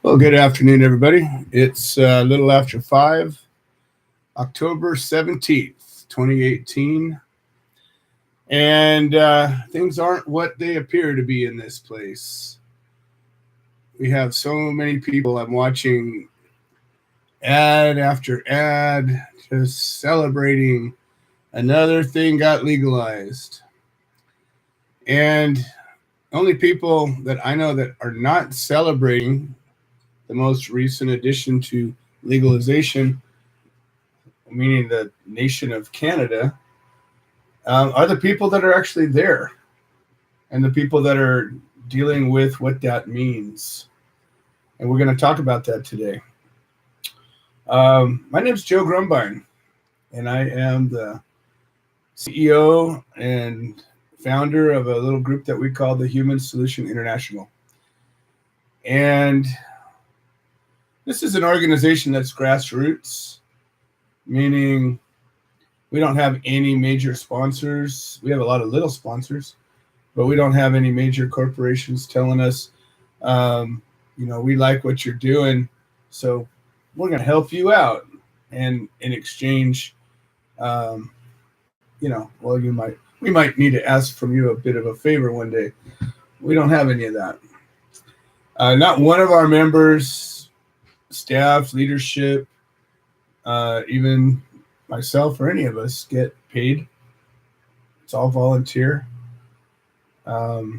Well, good afternoon, everybody. It's a little after 5, October 17th, 2018. And things aren't what they appear to be in this place. We have so many people. I'm watching ad after ad just celebrating another thing got legalized. And only people that I know that are not celebrating the most recent addition to legalization, meaning the nation of Canada, are the people that are actually there and the people that are dealing with what that means. And we're going to talk about that today. My name is Joe Grumbine, and I am the CEO and founder of a little group that we call the Human Solution International. And this is an organization that's grassroots, meaning we don't have any major sponsors. We have a lot of little sponsors, but we don't have any major corporations telling us, we like what you're doing, so we're going to help you out. And in exchange, we might need to ask from you a bit of a favor one day. We don't have any of that. Not one of our members, staff, leadership, even myself or any of us get paid. It's all volunteer. I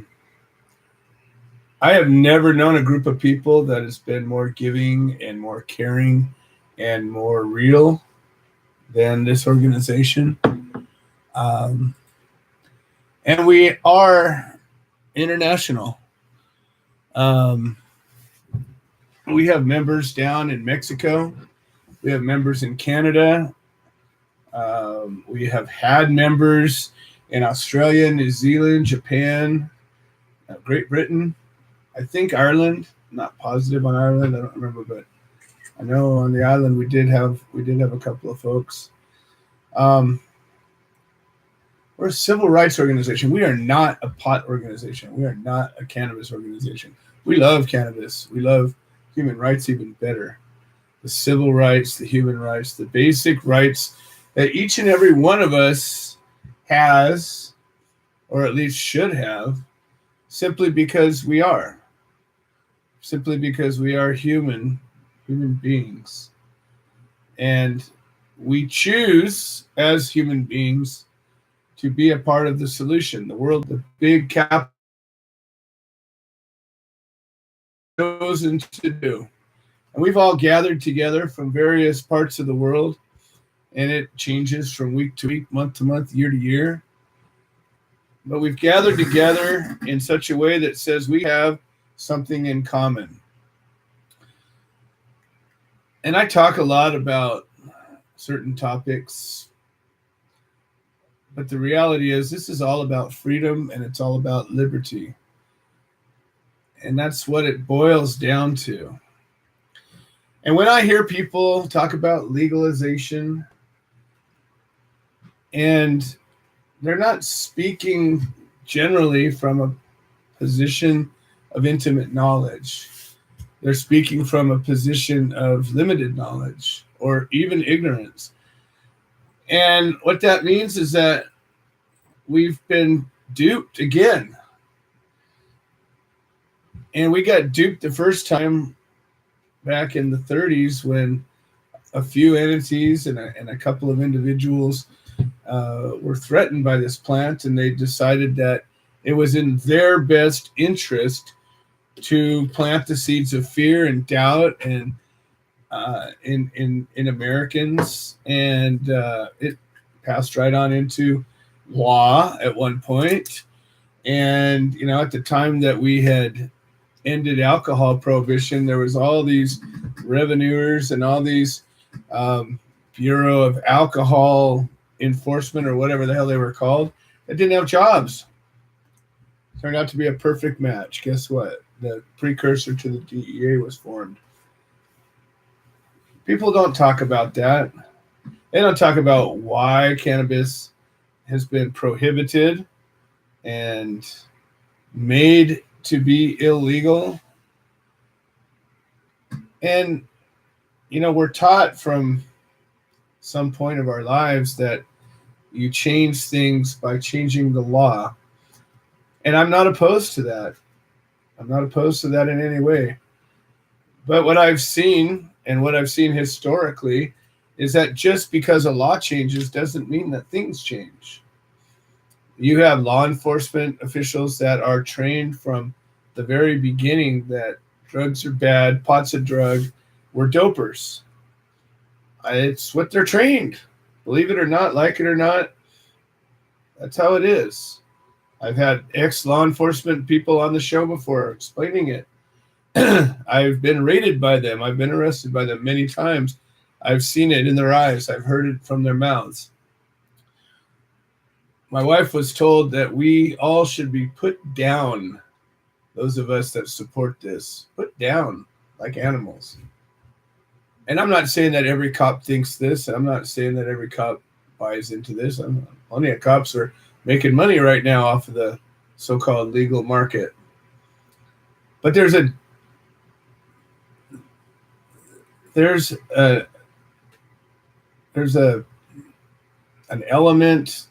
have never known a group of people that has been more giving and more caring and more real than this organization. And we are international. We have members down in Mexico. We have members in Canada. We have had members in Australia, New Zealand, Japan, Great Britain, I think Ireland. I'm not positive on Ireland. I don't remember, but I know on the island we did have a couple of folks. We're a civil rights organization. We are not a pot organization. We are not a cannabis organization. We love cannabis. We love human rights even better. The civil rights, the human rights, the basic rights that each and every one of us has, or at least should have, simply because we are. Simply because we are human beings. And we choose as human beings to be a part of the solution. The world, the big capital chosen to do. And we've all gathered together from various parts of the world, and it changes from week to week, month to month, year to year. But we've gathered together in such a way that says we have something in common. And I talk a lot about certain topics, but the reality is this is all about freedom and it's all about liberty. And that's what it boils down to. And when I hear people talk about legalization, and they're not speaking generally from a position of intimate knowledge. They're speaking from a position of limited knowledge or even ignorance. And what that means is that we've been duped again. And we got duped the first time back in the 30s when a few entities and a couple of individuals were threatened by this plant, and they decided that it was in their best interest to plant the seeds of fear and doubt and in Americans, and it passed right on into law at one point. And at the time that we had ended alcohol prohibition, there was all these revenuers and all these Bureau of Alcohol Enforcement or whatever the hell they were called that didn't have jobs. Turned out to be a perfect match. Guess what? The precursor to the DEA was formed. People don't talk about that. They don't talk about why cannabis has been prohibited and made to be illegal. And, we're taught from some point of our lives that you change things by changing the law. And I'm not opposed to that. I'm not opposed to that in any way. But what I've seen, and what I've seen historically, is that just because a law changes doesn't mean that things change. You have law enforcement officials that are trained from the very beginning that drugs are bad, pot's a drug, we're dopers. It's what they're trained. Believe it or not, like it or not, that's how it is. I've had ex-law enforcement people on the show before explaining it. I've been raided by them. I've been arrested by them many times. I've seen it in their eyes. I've heard it from their mouths. My wife was told that we all should be put down, those of us that support this, put down like animals. And I'm not saying that every cop thinks this. I'm not saying that every cop buys into this. Plenty of cops are making money right now off of the so-called legal market. But there's an element.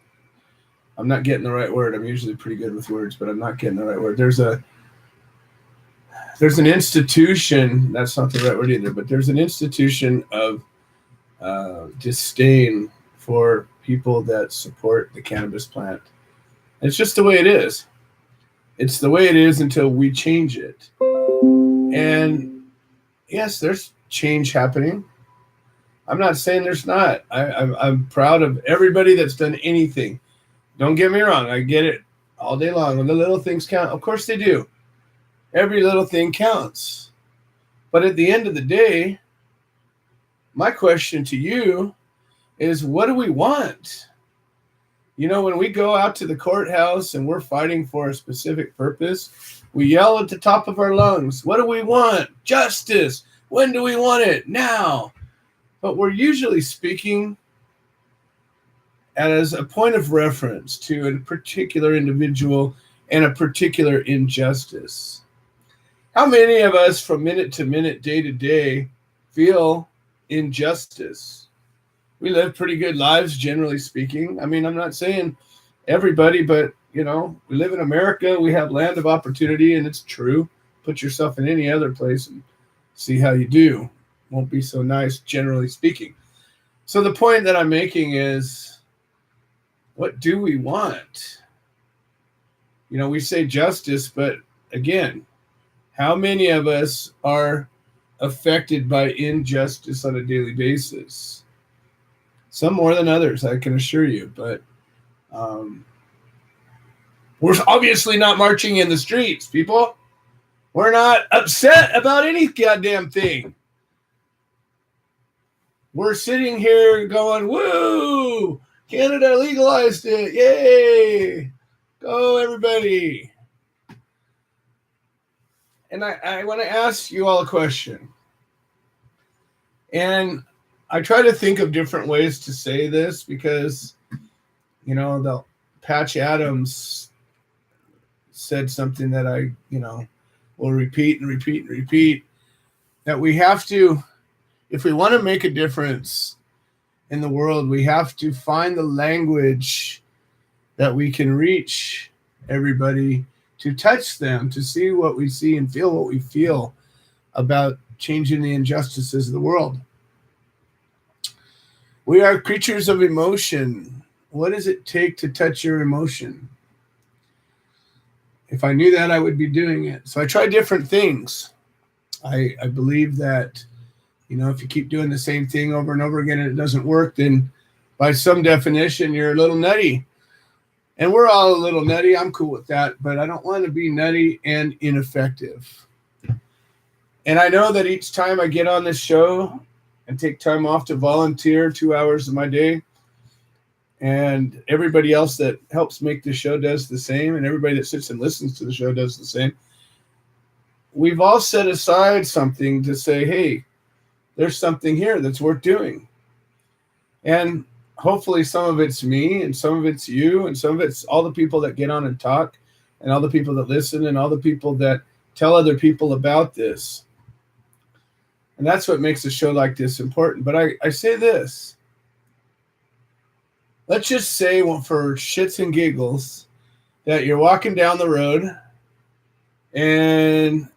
I'm not getting the right word. I'm usually pretty good with words, but I'm not getting the right word. There's an institution. That's not the right word either, but there's an institution of disdain for people that support the cannabis plant. It's just the way it is. It's the way it is until we change it. And yes, there's change happening. I'm not saying there's not. I'm proud of everybody that's done anything. Don't get me wrong. I get it all day long. When the little things count, of course they do. Every little thing counts. But at the end of the day, my question to you is, what do we want? When we go out to the courthouse and we're fighting for a specific purpose, we yell at the top of our lungs, what do we want? Justice. When do we want it? Now. But we're usually speaking as a point of reference to a particular individual and a particular injustice. How many of us from minute to minute, day to day, feel injustice? We live pretty good lives, generally speaking. I mean, I'm not saying everybody, but, we live in America. We have land of opportunity, and it's true. Put yourself in any other place and see how you do. Won't be so nice, generally speaking. So the point that I'm making is, what do we want? We say justice, but again, how many of us are affected by injustice on a daily basis? Some more than others, I can assure you. But we're obviously not marching in the streets, people. We're not upset about any goddamn thing. We're sitting here going, woo! Canada legalized it. Yay! Go, everybody. And I want to ask you all a question. And I try to think of different ways to say this because, the Patch Adams said something that I, will repeat and repeat and repeat, that we have to, if we want to make a difference in the world, we have to find the language that we can reach everybody, to touch them, to see what we see and feel what we feel about changing the injustices of the world. We are creatures of emotion. What does it take to touch your emotion? If I knew that, I would be doing it. So I try different things. I believe that, if you keep doing the same thing over and over again and it doesn't work, then by some definition, you're a little nutty. And we're all a little nutty. I'm cool with that, but I don't want to be nutty and ineffective. And I know that each time I get on this show and take time off to volunteer 2 hours of my day, and everybody else that helps make the show does the same, and everybody that sits and listens to the show does the same, we've all set aside something to say, hey, there's something here that's worth doing. And hopefully some of it's me and some of it's you and some of it's all the people that get on and talk and all the people that listen and all the people that tell other people about this. And that's what makes a show like this important. But I say this. Let's just say, well, for shits and giggles, that you're walking down the road and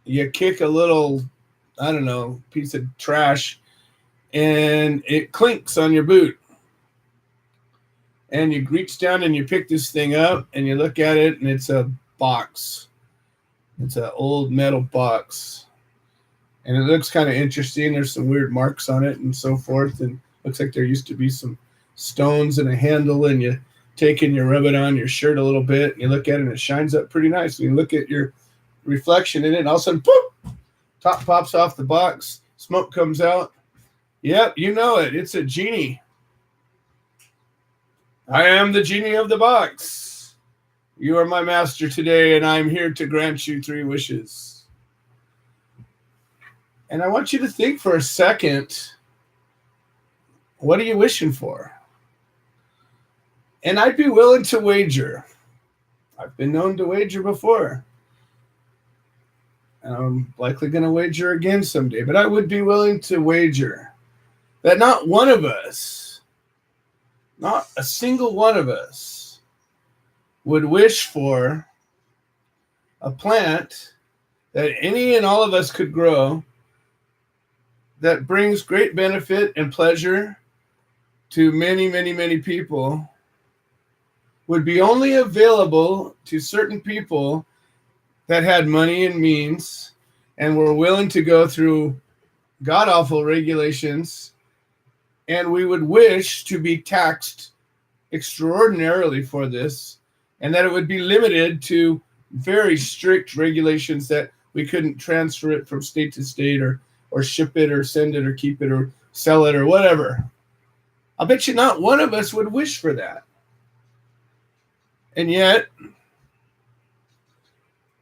you kick a little, I don't know, piece of trash and it clinks on your boot. And you reach down and you pick this thing up and you look at it and it's a box. It's an old metal box. And it looks kind of interesting. There's some weird marks on it and so forth. And looks like there used to be some stones and a handle. And you take and you rub it on your shirt a little bit. And you look at it and it shines up pretty nice. And you look at your reflection in it. And all of a sudden, poof, top pops off the box. Smoke comes out. Yep, you know it. It's a genie. I am the genie of the box. You are my master today, and I'm here to grant you 3 wishes. And I want you to think for a second, what are you wishing for? And I'd be willing to wager. I've been known to wager before. And I'm likely going to wager again someday. But I would be willing to wager that not one of us, not a single one of us, would wish for a plant that any and all of us could grow that brings great benefit and pleasure to many, many, many people, would be only available to certain people that had money and means and were willing to go through god-awful regulations, and we would wish to be taxed extraordinarily for this, and that it would be limited to very strict regulations that we couldn't transfer it from state to state or ship it or send it or keep it or sell it or whatever. I'll bet you not one of us would wish for that. And yet,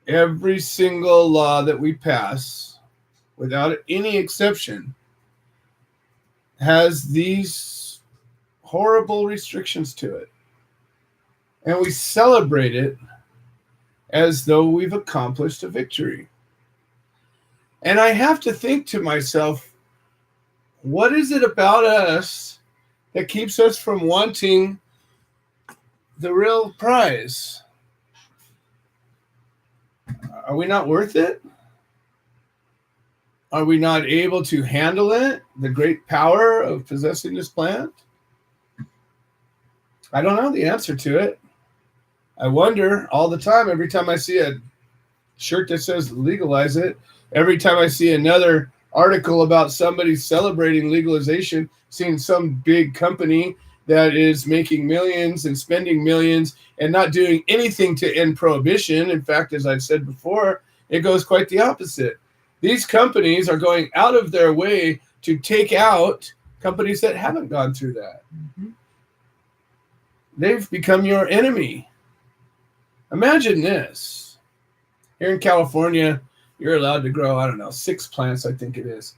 every single law that we pass, without any exception, has these horrible restrictions to it. And we celebrate it as though we've accomplished a victory. And I have to think to myself, what is it about us that keeps us from wanting the real prize? Are we not worth it? Are we not able to handle it? The great power of possessing this plant? I don't know the answer to it. I wonder all the time, every time I see a shirt that says legalize it, every time I see another article about somebody celebrating legalization, seeing some big company that is making millions and spending millions and not doing anything to end prohibition. In fact, as I've said before, it goes quite the opposite. These companies are going out of their way to take out companies that haven't gone through that. Mm-hmm. They've become your enemy. Imagine this. Here in California, you're allowed to grow, I don't know, 6 plants, I think it is.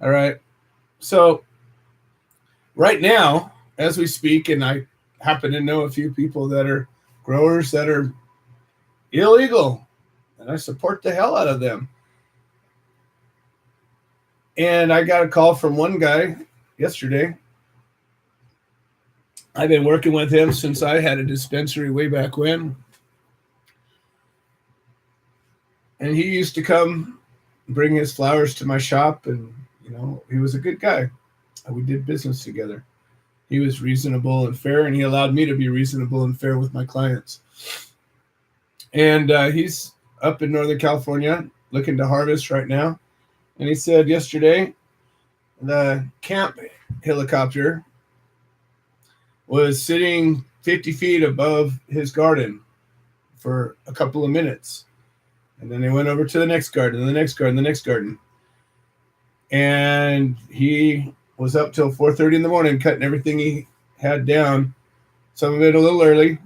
All right. So right now, as we speak, and I happen to know a few people that are growers that are illegal, and I support the hell out of them. And I got a call from one guy yesterday. I've been working with him since I had a dispensary way back when. And he used to come bring his flowers to my shop, and, you know, he was a good guy. We did business together. He was reasonable and fair, and he allowed me to be reasonable and fair with my clients. And he's up in Northern California looking to harvest right now. And he said yesterday the camp helicopter was sitting 50 feet above his garden for a couple of minutes. And then they went over to the next garden, the next garden, the next garden. And he was up till 4:30 in the morning cutting everything he had down. Some of it a little early,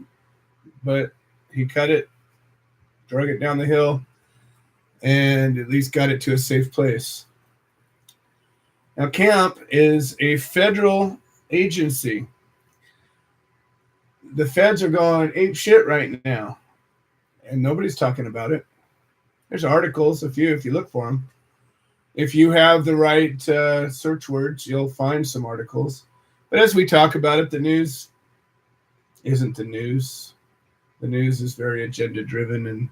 but he cut it, drug it down the hill, and at least got it to a safe place. Now, CAMP is a federal agency. The feds are going ape shit right now, and nobody's talking about it. There's articles, if you look for them. if you have the right search words, you'll find some articles. But as we talk about it, the news isn't the news. The news is very agenda driven, and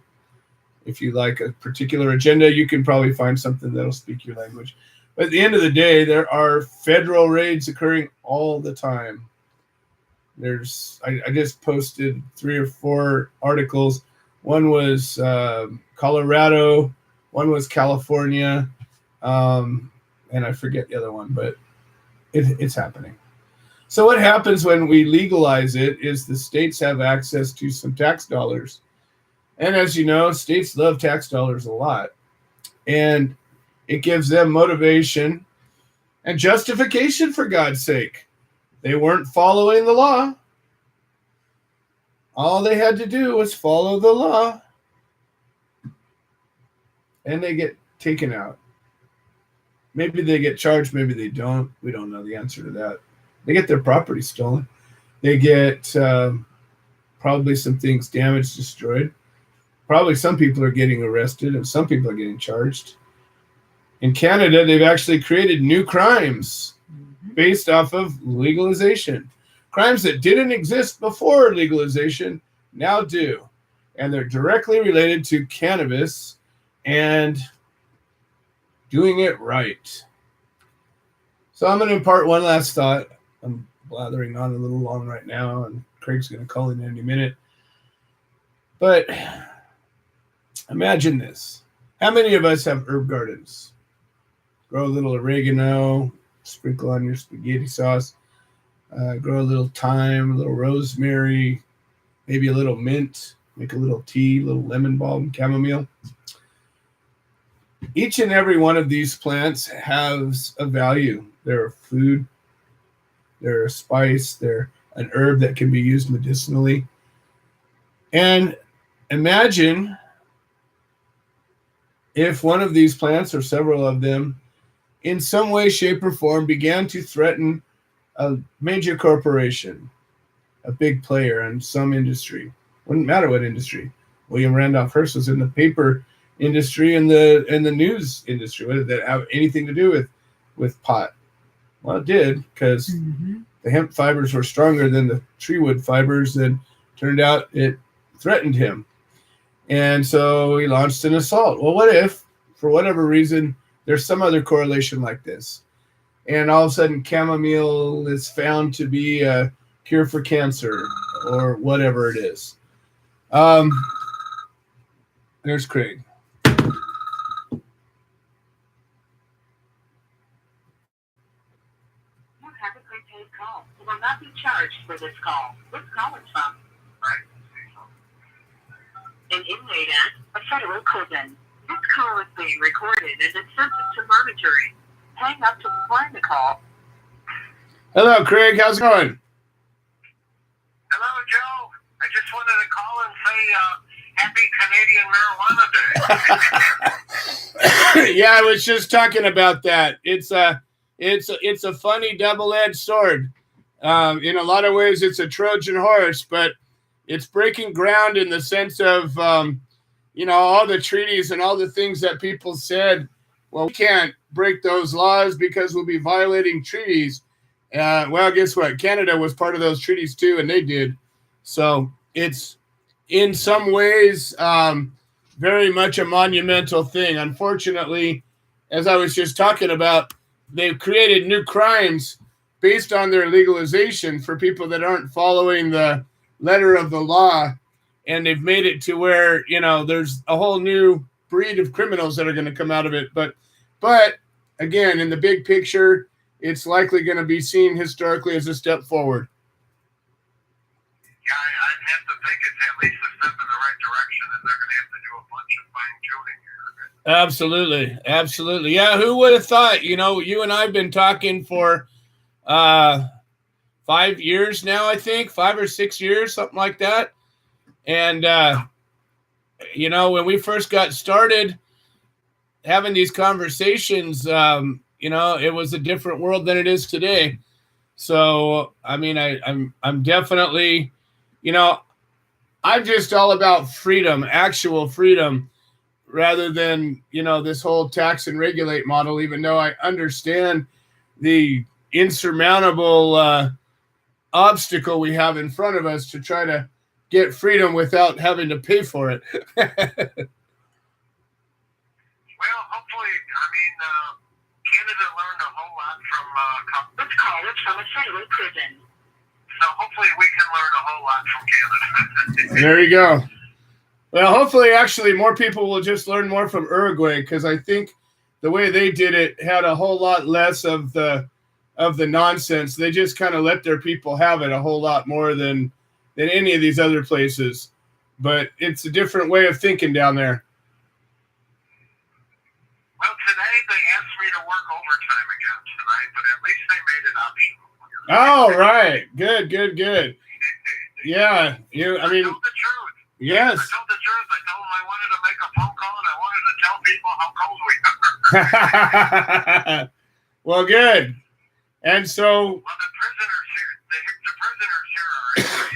if you like a particular agenda, you can probably find something that'll speak your language. But at the end of the day, there are federal raids occurring all the time. I just posted 3 or 4 articles. One was Colorado, one was California, and I forget the other one, but it's happening. So what happens when we legalize it is the states have access to some tax dollars. And as you know, states love tax dollars a lot. And it gives them motivation and justification, for God's sake. They weren't following the law. All they had to do was follow the law. And they get taken out. Maybe they get charged, maybe they don't. We don't know the answer to that. They get their property stolen. They get probably some things damaged, destroyed. Probably some people are getting arrested and some people are getting charged. In Canada, they've actually created new crimes based off of legalization. Crimes that didn't exist before legalization now do. And they're directly related to cannabis and doing it right. So I'm going to impart one last thought. I'm blathering on a little long right now, and Craig's going to call in any minute. But imagine this. How many of us have herb gardens? Grow a little oregano, sprinkle on your spaghetti sauce, grow a little thyme, a little rosemary, maybe a little mint, make a little tea, a little lemon balm, chamomile. Each and every one of these plants has a value. They're a food, they're a spice, they're an herb that can be used medicinally. And imagine if one of these plants or several of them in some way, shape, or form began to threaten a major corporation, a big player in some industry. Wouldn't matter what industry. William Randolph Hearst was in the paper industry and the news industry. What did that have anything to do with pot? Well, it did, because the hemp fibers were stronger than the tree wood fibers, and turned out it threatened him. And so he launched an assault. Well, what if, for whatever reason, there's some other correlation like this, and all of a sudden chamomile is found to be a cure for cancer or whatever it is? There's Craig. Call. You will not be charged for this call. This call is from an inmate at a federal prison. This call is being recorded and is subject to monitoring. Hang up to decline the call. Hello, Craig. How's it going? Hello, Joe. I just wanted to call and say happy Canadian Marijuana Day. Yeah, I was just talking about that. It's a funny double-edged sword. In a lot of ways, it's a Trojan horse, but it's breaking ground in the sense of, all the treaties and all the things that people said, well, we can't break those laws because we'll be violating treaties. Well, guess what? Canada was part of those treaties too, and they did. So it's in some ways very much a monumental thing. Unfortunately, as I was just talking about, they've created new crimes based on their legalization for people that aren't following the letter of the law. And they've made it to where, there's a whole new breed of criminals that are going to come out of it. But again, in the big picture, it's likely going to be seen historically as a step forward. Yeah, I'd have to think it's at least a step in the right direction, and they're going to have to do a bunch of fine-tuning here. Absolutely. Absolutely. Yeah, who would have thought? You and I have been talking for 5 years now, I think, 5 or 6 years, something like that. And, when we first got started having these conversations, it was a different world than it is today. So, I'm definitely, I'm just all about freedom, actual freedom. rather than, this whole tax and regulate model, even though I understand the insurmountable obstacle we have in front of us to try to get freedom without having to pay for it. Well, hopefully, Canada learned a whole lot from This call is from a federal prison. so hopefully we can learn a whole lot from Canada. There you go. Well, hopefully, actually, more people will just learn more from Uruguay, because I think the way they did it had a whole lot less of the nonsense. They just kind of let their people have it a whole lot more than any of these other places. But it's a different way of thinking down there. Well, today they asked me to work overtime again tonight, but at least they made it optional. Oh, right. Good. Yeah. I told the truth. Yes. I told the truth. I told them I wanted to make a phone call and I wanted to tell people how cold we are. Well, good. And so. Well, the prisoners here are angry.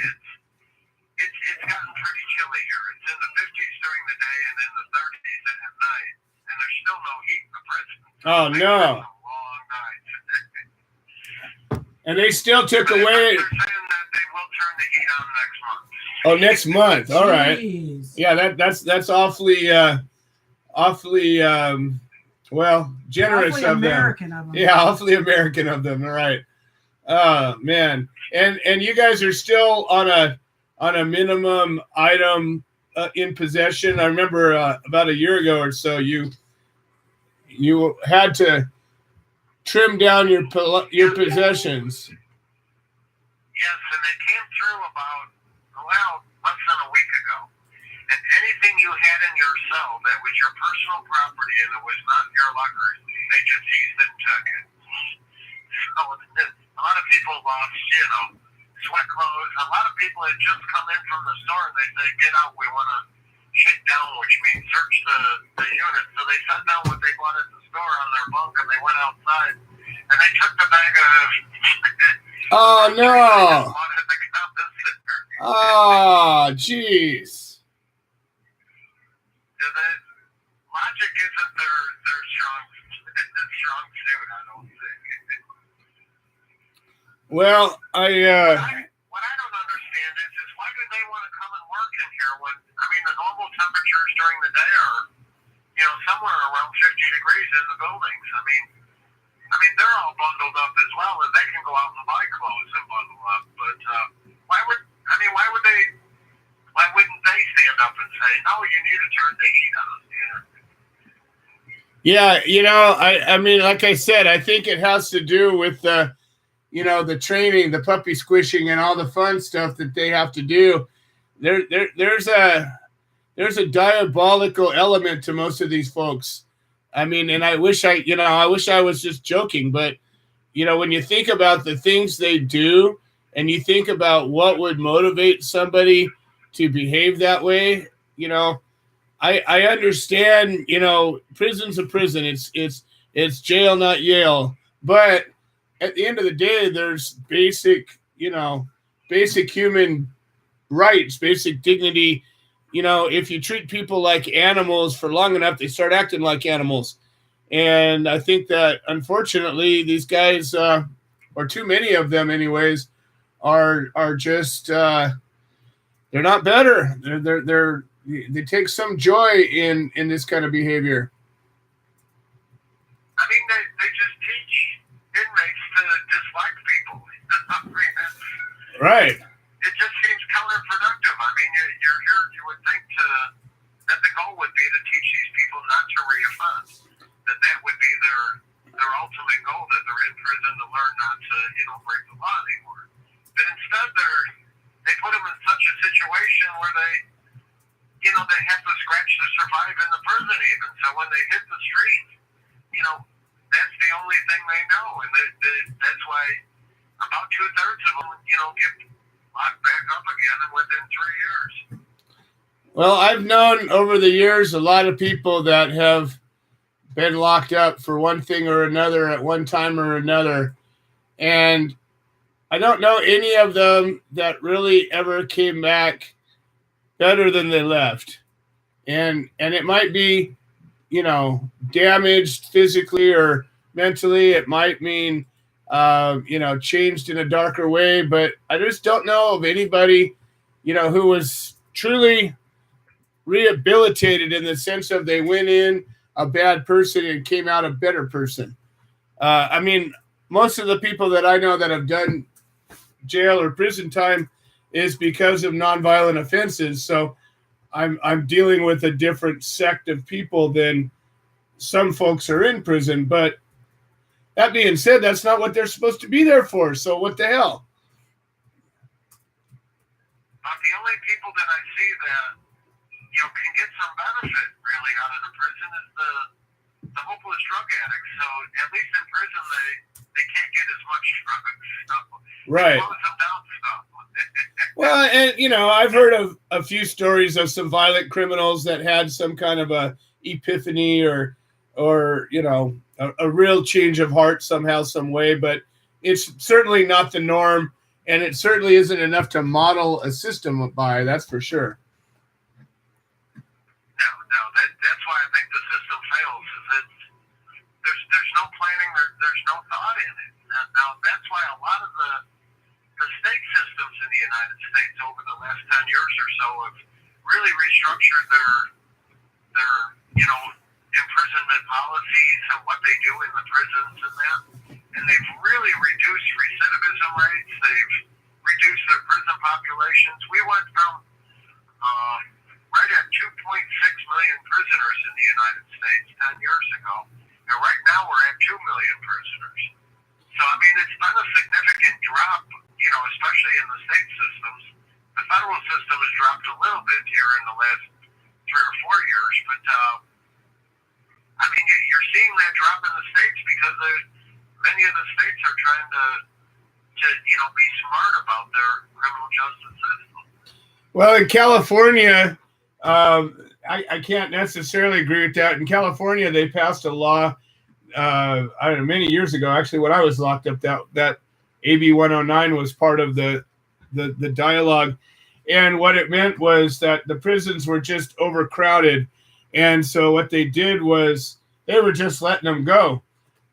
It's gotten pretty chilly here. It's in the 50s during the day and in the 30s at night, and there's still no heat in the prison. Oh, no. It's a long night. And they still took But they're away. saying that they will turn the heat on next month. Oh, next month. All right. Jeez. Yeah, that's awfully well, generous Awfully of American of them. them. Yeah, awfully American of them. All right. Man. And you guys are still on a minimum item in possession. I remember about a year ago or so you had to trim down your possessions. Yes, and it came through about, less than a week ago. And anything you had in your cell that was your personal property and it was not your luggage, they just seized it and took it. So a lot of people lost, sweat clothes. A lot of people had just come in from the store and they say, get out, we want to shake down, which means search the unit. So they set down what they bought at the store on their bunk and they went outside and they took the bag of Oh no. bought at the commissary. Oh, jeez. The logic isn't their strong suit, I don't think. Well, What I don't understand is why do they want to come and work in here when the normal temperatures during the day are somewhere around 50 degrees in the buildings. They're all bundled up as well, and they can go out and buy clothes and bundle up. But why wouldn't they stand up and say, no, you need to turn the heat on? Yeah, like I said, I think it has to do with the training, the puppy squishing, and all the fun stuff that they have to do. There's a diabolical element to most of these folks. And I wish I was just joking, but when you think about the things they do and you think about what would motivate somebody to behave that way, I understand, prison's a prison. It's jail, not Yale. But at the end of the day, there's basic human rights, basic dignity. If you treat people like animals for long enough, they start acting like animals. And I think that, unfortunately, these guys, or too many of them anyways, are just, they're not better. They take some joy in this kind of behavior. They just teach inmates to dislike people. Right. It just seems counterproductive. You're here, you would think that the goal would be to teach these people not to reoffend. That would be their ultimate goal, that they're in prison to learn not to, break the law anymore. But instead they put them in such a situation where they have to scratch to survive in the prison even. So when they hit the street, that's the only thing they know. And that's why about 2/3 of them, get locked back up again within 3 years. Well, I've known over the years a lot of people that have been locked up for one thing or another at one time or another. And I don't know any of them that really ever came back better than they left. and it might be, damaged physically or mentally. It might mean, changed in a darker way. But I just don't know of anybody, who was truly rehabilitated in the sense of they went in a bad person and came out a better person. I mean, most of the people that I know that have done jail or prison time is because of nonviolent offenses. So I'm dealing with a different sect of people than some folks are in prison. But that being said, that's not what they're supposed to be there for. So what the hell? The only people that I see that can get some benefit really out of the prison is the hopeless drug addicts. So at least in prison they can't get as much drugs. So right. It slows them down some. Well, and I've heard of a few stories of some violent criminals that had some kind of a epiphany or a real change of heart somehow, some way. But it's certainly not the norm, and it certainly isn't enough to model a system by. That's for sure. No, that's why I think the system fails. Is that there's no planning, there's no thought in it. Now that's why a lot of the state systems in the United States over the last 10 years or so have really restructured their imprisonment policies and what they do in the prisons and that. And they've really reduced recidivism rates. They've reduced their prison populations. We went from right at 2.6 million prisoners in the United States 10 years ago. And right now we're at 2 million prisoners. So, I mean, it's been a significant drop, especially in the state systems. The federal system has dropped a little bit here in the last 3 or 4 years. But, I mean, you're seeing that drop in the states because many of the states are trying to be smart about their criminal justice system. Well, in California, I can't necessarily agree with that. In California, they passed a law, I don't know, many years ago. Actually, when I was locked up, that AB 109 was part of the dialogue. And what it meant was that the prisons were just overcrowded. And so what they did was they were just letting them go.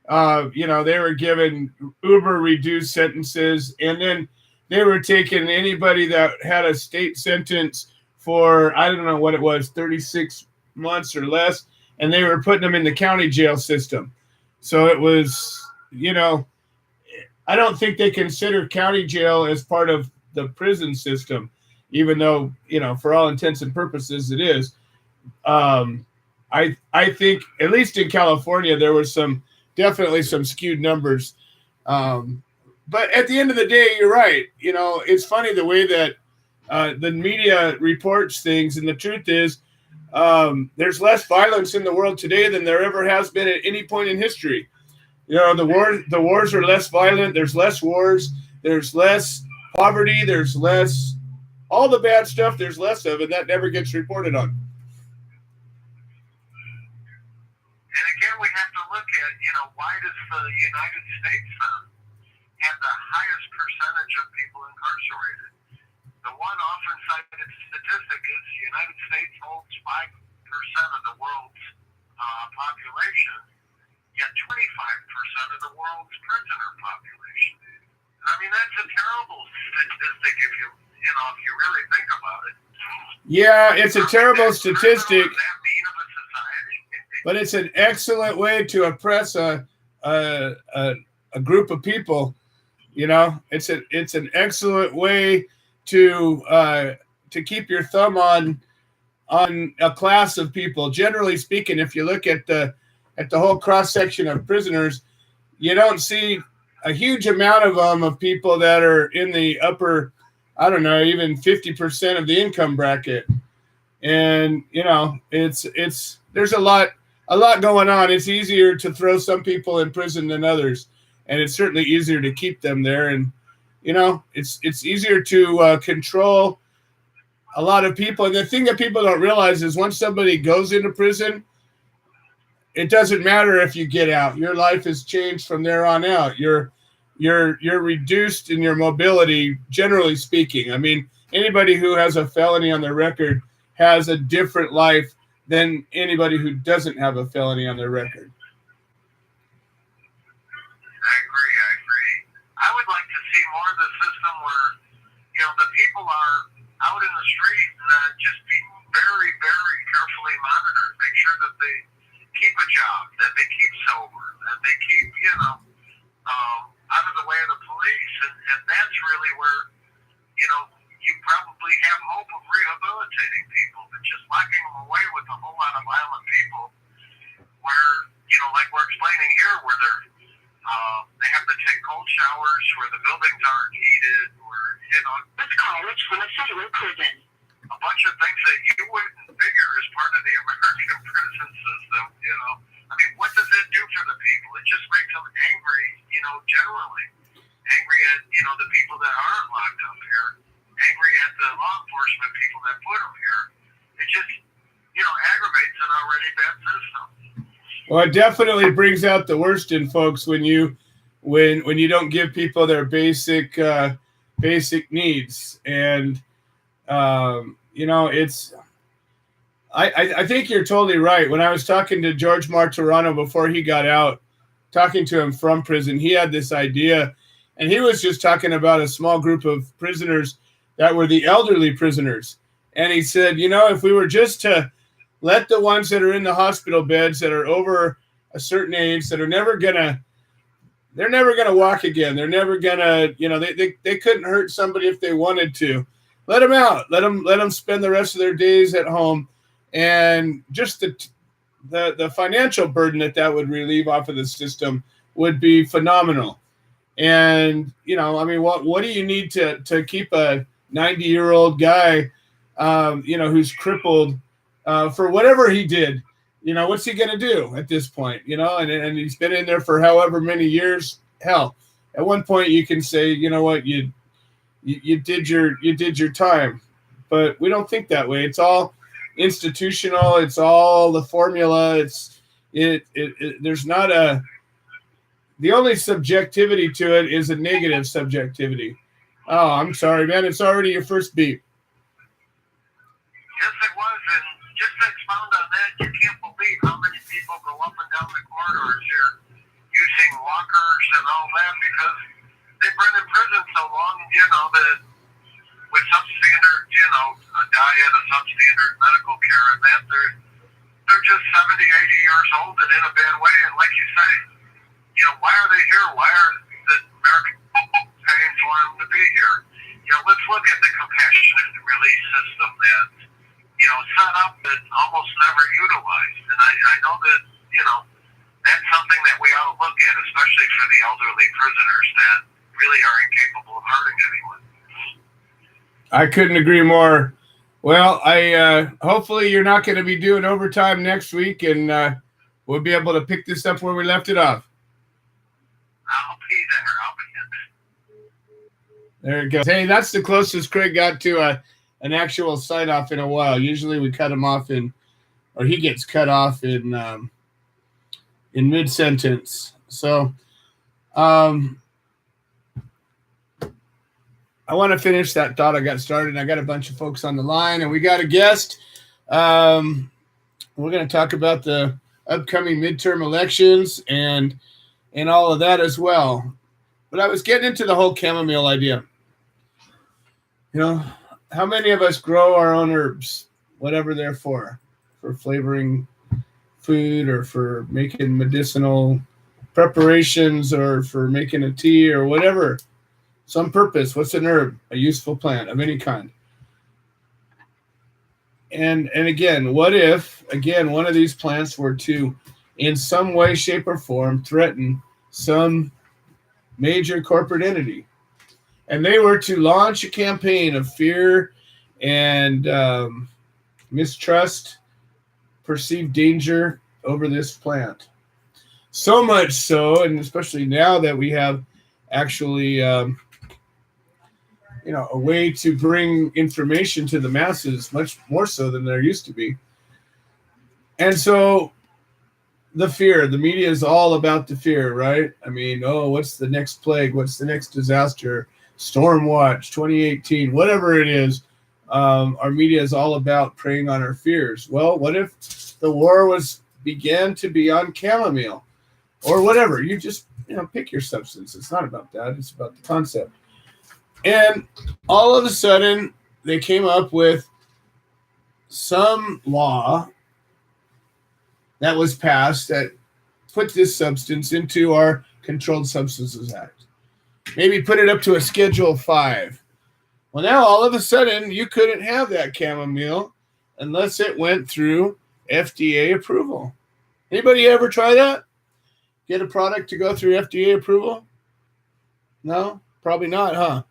They were given uber reduced sentences, and then they were taking anybody that had a state sentence for, I don't know what it was, 36 months or less, and they were putting them in the county jail system. So it was, I don't think they consider county jail as part of the prison system, even though, for all intents and purposes it is. I think, at least in California, there was definitely some skewed numbers. But at the end of the day, you're right. It's funny the way that the media reports things, and the truth is there's less violence in the world today than there ever has been at any point in history. The wars are less violent. There's less wars. There's less poverty. There's less all the bad stuff. There's less of it. That never gets reported on. And again, we have to look at, why does the United States have the highest percentage of people incarcerated? The one often cited statistic is the United States holds 5% of the world's population, yet 25% of the world's prisoner population. I mean, that's a terrible statistic if you really think about it. Yeah, it's a terrible statistic. Is that mean of a society? But it's an excellent way to oppress a group of people. It's an excellent way to keep your thumb on a class of people. Generally speaking, if you look at the whole cross section of prisoners, you don't see a huge amount of them of people that are in the upper, I don't know, even 50% of the income bracket. And there's a lot going on. It's easier to throw some people in prison than others, and it's certainly easier to keep them there. And it's easier to control a lot of people. And the thing that people don't realize is once somebody goes into prison, it doesn't matter if you get out. Your life is changed from there on out. You're reduced in your mobility, generally speaking. I mean, anybody who has a felony on their record has a different life than anybody who doesn't have a felony on their record. I agree. I would like to see more of the system where, the people are out in the street and just be very, very carefully monitored. Make sure that they keep a job, that they keep sober, that they keep, out of the way of the police. And that's really where, you probably have hope of rehabilitating people. But just locking them away with a whole lot of violent people where, like we're explaining here, where they have to take cold showers, where the buildings aren't heated, where, This call is from a federal prison. a bunch of things that you wouldn't figure as part of the American prison system, I mean, what does it do for the people? It just makes them angry, generally. Angry at, the people that aren't locked up here. Angry at the law enforcement people that put them here. It just, aggravates an already bad system. Well, it definitely brings out the worst in folks when you don't give people their basic needs. And it's I think you're totally right. When I was talking to George Martorano before he got out, talking to him from prison, he had this idea, and he was just talking about a small group of prisoners that were the elderly prisoners. And he said, if we were just to let the ones that are in the hospital beds that are over a certain age, that are they're never gonna walk again. They're never gonna, they couldn't hurt somebody if they wanted to. Let them out. Let them spend the rest of their days at home, and just the financial burden that would relieve off of the system would be phenomenal. And what do you need to keep a 90-year-old guy, who's crippled for whatever he did? What's he going to do at this point? And he's been in there for however many years. Hell, at one point you can say, what, you did your time, but we don't think that way. It's all institutional. It's all the formula. There's not the only subjectivity to it is a negative subjectivity. Oh, I'm sorry, man. It's already your first beep. Yes, it was. And just to expound on that, you can't believe how many people go up and down the corridors here using walkers and all that because they've been in prison so long, that with substandard, a diet, a substandard medical care, and that they're just 70, 80 years old and in a bad way. And like you say, why are they here? Why are the American people paying for them to be here? Let's look at the compassionate release system that, set up but almost never utilized. And I know that, that's something that we ought to look at, especially for the elderly prisoners that really are incapable of hurting anyone. I couldn't agree more. Well, hopefully you're not going to be doing overtime next week, and we'll be able to pick this up where we left it off. I'll be there. There it goes. Hey, that's the closest Craig got to an actual sign-off in a while. Usually we cut him off or he gets cut off in mid-sentence. So I want to finish that thought I got started. I got a bunch of folks on the line, and we got a guest. We're going to talk about the upcoming midterm elections and all of that as well. But I was getting into the whole chamomile idea. How many of us grow our own herbs, whatever they're for flavoring food or for making medicinal preparations or for making a tea or whatever, some purpose? What's an herb? A useful plant of any kind. And again, what if, one of these plants were to, in some way, shape, or form, threaten some major corporate entity, and they were to launch a campaign of fear and mistrust, perceived danger over this plant. So much so, and especially now that we have actually, a way to bring information to the masses, much more so than there used to be. And so the fear, the media is all about the fear, right? I mean, what's the next plague? What's the next disaster? Storm watch, 2018, whatever it is. Our media is all about preying on our fears. Well, what if the war began to be on chamomile or whatever? You just pick your substance. It's not about that. It's about the concept. And all of a sudden, they came up with some law that was passed that put this substance into our Controlled Substances Act. Maybe put it up to a Schedule 5. Well, now all of a sudden, you couldn't have that chamomile unless it went through FDA approval. Anybody ever try that? Get a product to go through FDA approval? No? Probably not, huh?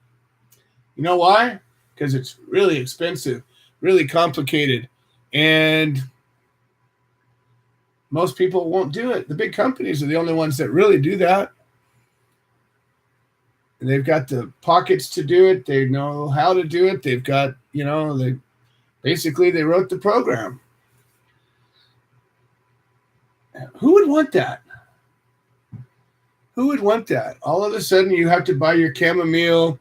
You know why? Because it's really expensive, really complicated, and most people won't do it. The big companies are the only ones that really do that. And they've got the pockets to do it. They know how to do it. They've got, they wrote the program. Who would want that? Who would want that? All of a sudden, you have to buy your chamomile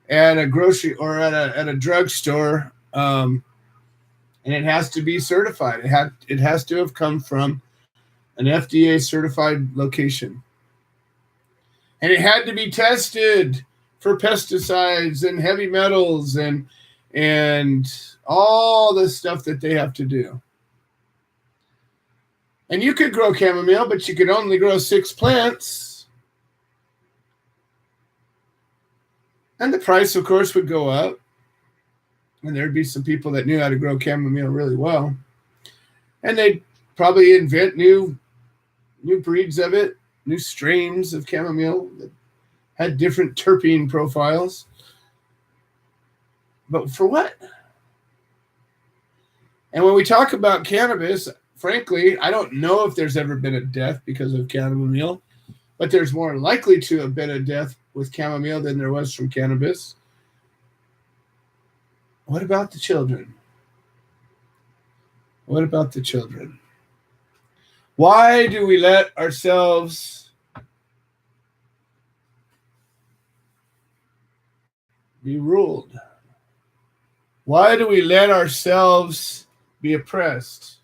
at a grocery or at a drugstore, and it has to be certified. It has to have come from an FDA certified location. And it had to be tested for pesticides and heavy metals and all the stuff that they have to do. And you could grow chamomile, but you could only grow 6 plants. And the price, of course, would go up. And there'd be some people that knew how to grow chamomile really well. And they'd probably invent new breeds of it, new strains of chamomile that had different terpene profiles. But for what? And when we talk about cannabis, frankly, I don't know if there's ever been a death because of chamomile, but there's more likely to have been a death with chamomile than there was from cannabis. What about the children? What about the children? Why do we let ourselves be ruled? Why do we let ourselves be oppressed?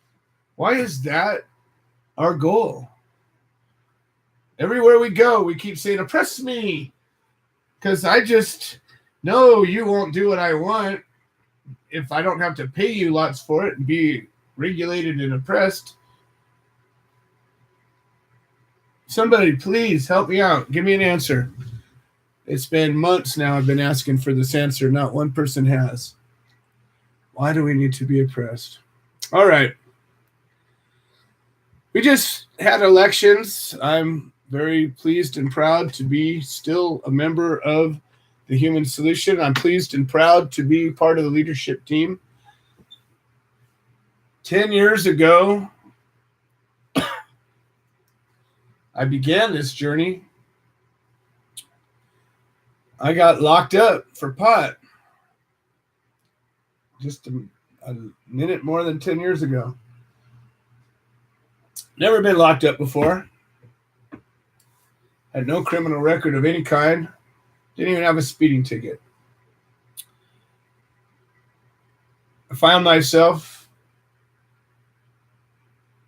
Why is that our goal? Everywhere we go, we keep saying, oppress me, because I just know you won't do what I want if I don't have to pay you lots for it and be regulated and oppressed. Somebody, please help me out. Give me an answer. It's been months now I've been asking for this answer. Not one person has. Why do we need to be oppressed? All right. We just had elections. I'm very pleased and proud to be still a member of the Human Solution. I'm pleased and proud to be part of the leadership team. 10 years ago, I began this journey. I got locked up for pot just a minute more than 10 years ago. Never been locked up before. Had no criminal record of any kind. Didn't even have a speeding ticket. I found myself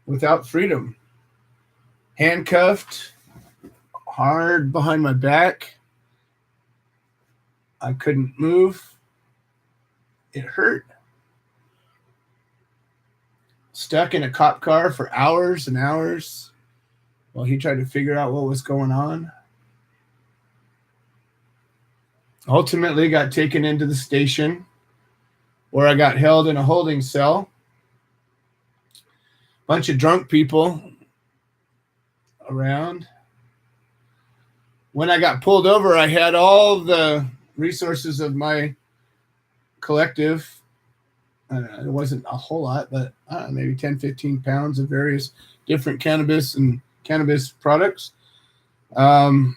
without freedom. Handcuffed, hard behind my back. I couldn't move. It hurt. Stuck in a cop car for hours and hours while he tried to figure out what was going on. Ultimately got taken into the station where I got held in a holding cell. Bunch of drunk people around. When I got pulled over, I had all the resources of my collective. It wasn't a whole lot, but maybe 10, 15 pounds of various different cannabis and cannabis products. They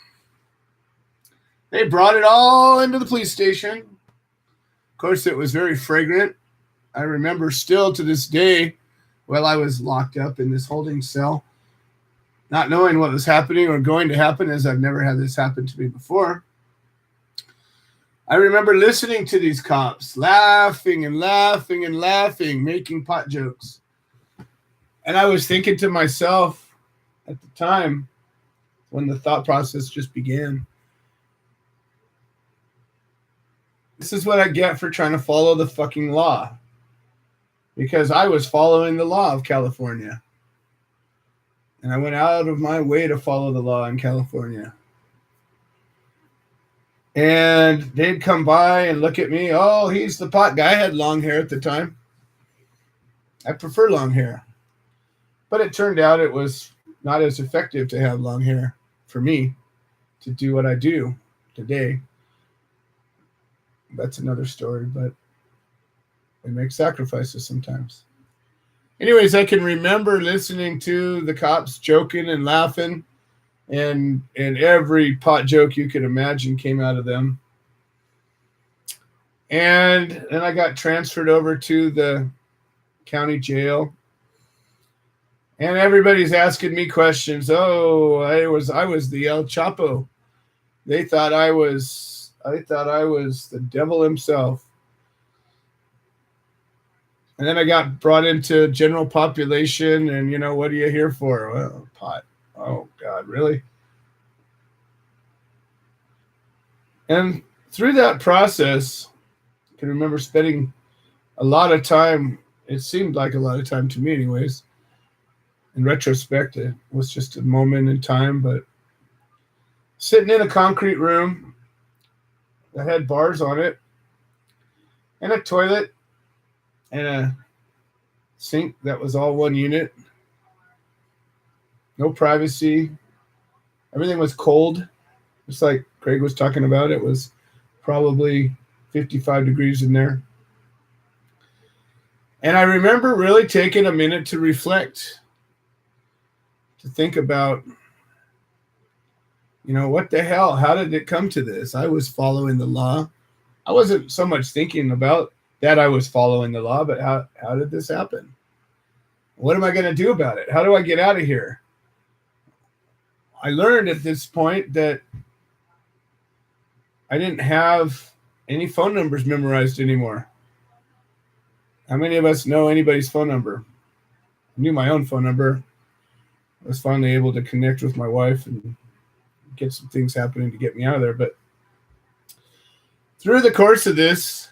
brought it all into the police station. Of course, it was very fragrant. I remember still to this day, while I was locked up in this holding cell, not knowing what was happening or going to happen, as I've never had this happen to me before. I remember listening to these cops laughing and laughing and laughing, making pot jokes. And I was thinking to myself at the time, when the thought process just began, this is what I get for trying to follow the fucking law. Because I was following the law of California. And I went out of my way to follow the law in California. And they'd come by and look at me. Oh, he's the pot guy. I had long hair at the time. I prefer long hair. But it turned out it was not as effective to have long hair for me to do what I do today. That's another story, but we make sacrifices sometimes. Anyways, I can remember listening to the cops joking and laughing, and every pot joke you could imagine came out of them. And then I got transferred over to the county jail. And everybody's asking me questions. Oh, I was the El Chapo. They thought I was the devil himself. And then I got brought into general population, and what are you here for? Well, pot. Oh God, really? And through that process, I can remember spending a lot of time. It seemed like a lot of time to me, anyways. In retrospect, it was just a moment in time, but sitting in a concrete room that had bars on it, and a toilet, and a sink that was all one unit. No privacy. Everything was cold. Just like Craig was talking about, it was probably 55 degrees in there. And I remember really taking a minute to reflect, to think about, what the hell? How did it come to this? I was following the law. I wasn't so much thinking about that I was following the law, but how did this happen? What am I going to do about it? How do I get out of here? I learned at this point that I didn't have any phone numbers memorized anymore. How many of us know anybody's phone number? I knew my own phone number. I was finally able to connect with my wife and get some things happening to get me out of there. But through the course of this,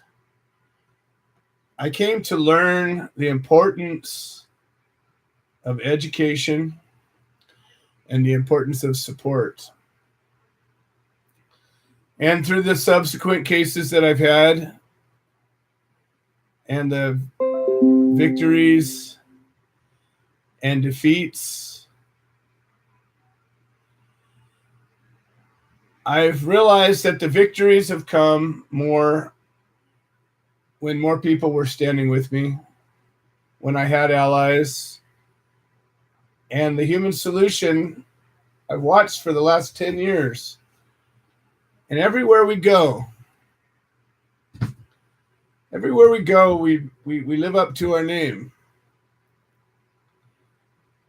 I came to learn the importance of education and the importance of support. And through the subsequent cases that I've had and the victories and defeats, I've realized that the victories have come more when more people were standing with me, when I had allies. And the human solution I've watched for the last 10 years. And everywhere we go, we live up to our name.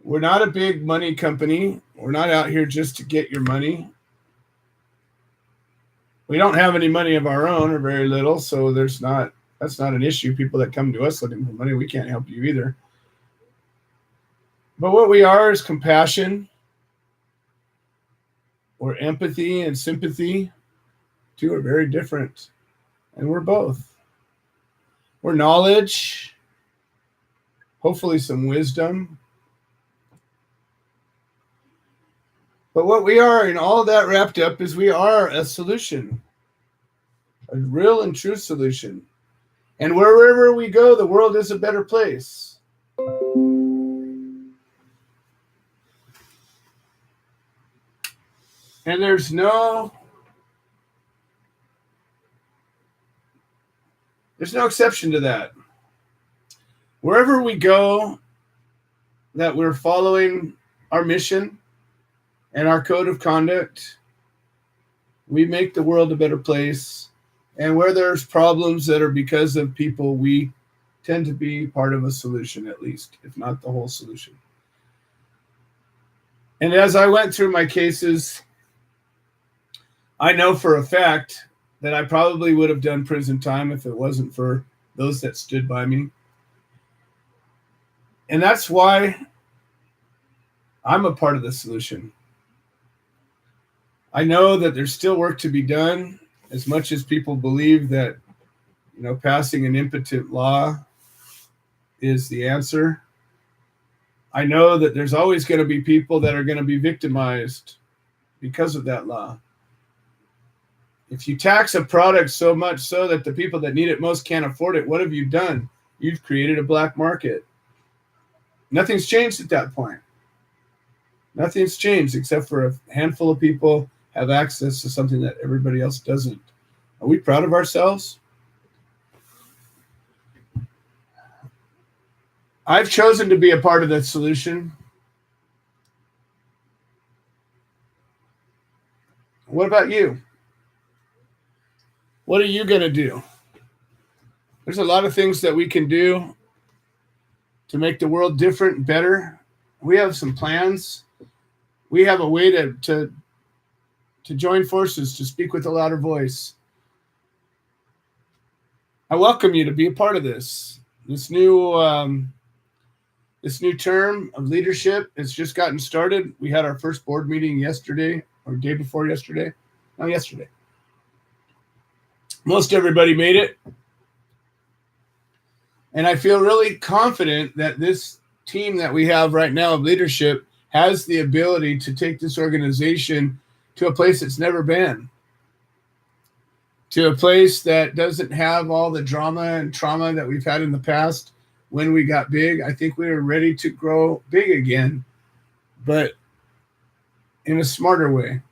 We're not a big money company. We're not out here just to get your money. We don't have any money of our own, or very little, so that's not an issue. People that come to us looking for money, we can't help you either. But what we are is compassion, or empathy and sympathy. Two are very different, and we're both. We're knowledge, hopefully some wisdom. But what we are, in all that wrapped up, is we are a solution, a real and true solution. And wherever we go, the world is a better place. And there's no exception to that. Wherever we go, that we're following our mission and our code of conduct, we make the world a better place. And where there's problems that are because of people, we tend to be part of a solution, at least, if not the whole solution. And as I went through my cases, I know for a fact that I probably would have done prison time if it wasn't for those that stood by me. And that's why I'm a part of the solution. I know that there's still work to be done, as much as people believe that, passing an impotent law is the answer. I know that there's always going to be people that are going to be victimized because of that law. If you tax a product so much so that the people that need it most can't afford it, what have you done? You've created a black market. Nothing's changed at that point. Nothing's changed except for a handful of people have access to something that everybody else doesn't. Are we proud of ourselves? I've chosen to be a part of that solution. What about you? What are you going to do? There's a lot of things that we can do to make the world different and better. We have some plans. We have a way to join forces, to speak with a louder voice. I welcome you to be a part of this. This new term of leadership has just gotten started. We had our first board meeting yesterday, or day before yesterday. No, yesterday. Most everybody made it. And I feel really confident that this team that we have right now of leadership has the ability to take this organization to a place it's never been, to a place that doesn't have all the drama and trauma that we've had in the past when we got big. I think we are ready to grow big again, but in a smarter way.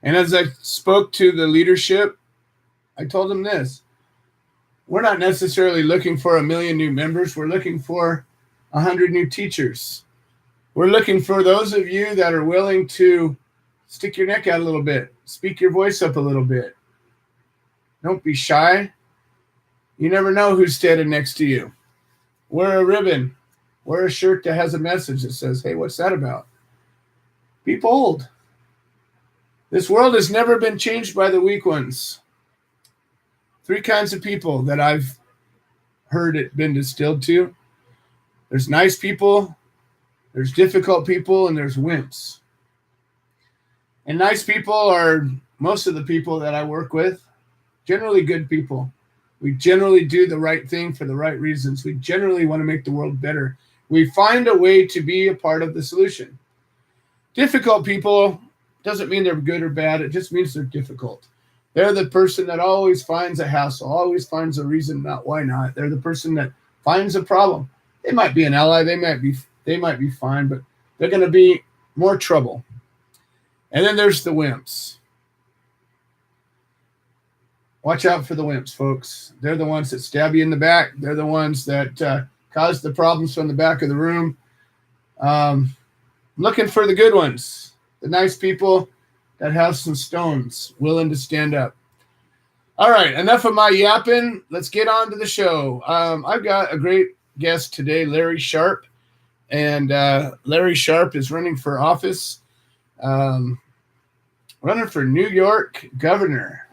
And as I spoke to the leadership, I told them this: we're not necessarily looking for 1 million new members. We're looking for 100 new teachers. We're looking for those of you that are willing to stick your neck out a little bit, speak your voice up a little bit. Don't be shy. You never know who's standing next to you. Wear a ribbon. Wear a shirt that has a message that says, hey, what's that about? Be bold. This world has never been changed by the weak ones. 3 kinds of people that I've heard it been distilled to. There's nice people, there's difficult people, and there's wimps. And nice people are most of the people that I work with, generally good people. We generally do the right thing for the right reasons. We generally want to make the world better. We find a way to be a part of the solution. Difficult people doesn't mean they're good or bad. It just means they're difficult. They're the person that always finds a hassle, always finds a reason not why not. They're the person that finds a problem. They might be an ally. They might be fine, but they're going to be more trouble. And then there's the wimps. Watch out for the wimps, folks. They're the ones that stab you in the back. They're the ones that cause the problems from the back of the room. I'm looking for the good ones, the nice people that have some stones, willing to stand up. All right, enough of my yapping. Let's get on to the show. I've got a great guest today, Larry Sharpe. And Larry Sharpe is running for office, running for New York governor.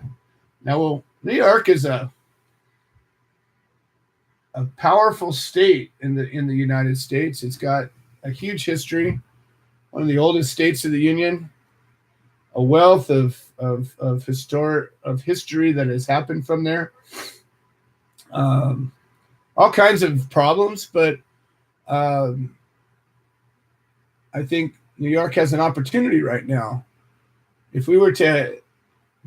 Now, New York is a powerful state in the United States. It's got a huge history, one of the oldest states of the Union, a wealth of history that has happened from there. All kinds of problems, but I think New York has an opportunity right now. If we were to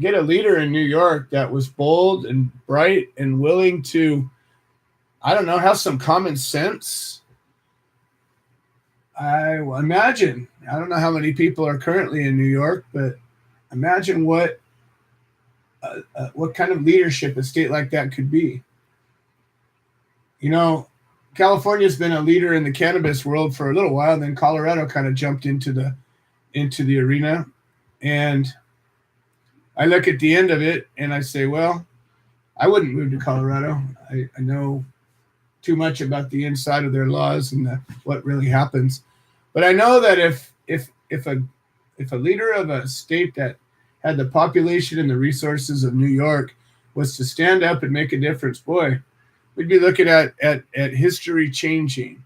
get a leader in New York that was bold and bright and willing to, have some common sense, I imagine, I don't know how many people are currently in New York, but imagine what kind of leadership a state like that could be. California's been a leader in the cannabis world for a little while, then Colorado kind of jumped into the arena. And I look at the end of it and I say, well, I wouldn't move to Colorado. I know too much about the inside of their laws and what really happens. But I know that if a leader of a state that had the population and the resources of New York was to stand up and make a difference, boy, we'd be looking at history changing.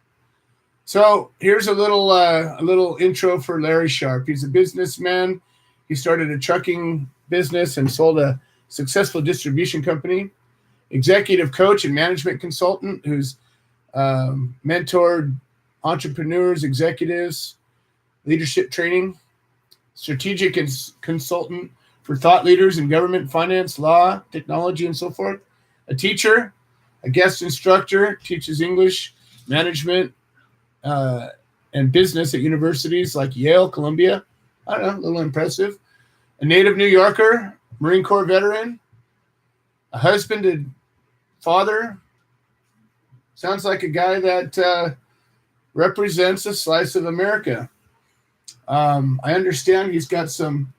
So here's a little intro for Larry Sharpe. He's a businessman. He started a trucking business and sold a successful distribution company. Executive coach and management consultant who's mentored entrepreneurs, executives, leadership training. Strategic consultant for thought leaders in government, finance, law, technology, and so forth. A teacher, a guest instructor, teaches English, management, and business at universities like Yale, Columbia. I don't know, a little impressive. A native New Yorker, Marine Corps veteran, a husband and father. Sounds like a guy that represents a slice of America. I understand he's got some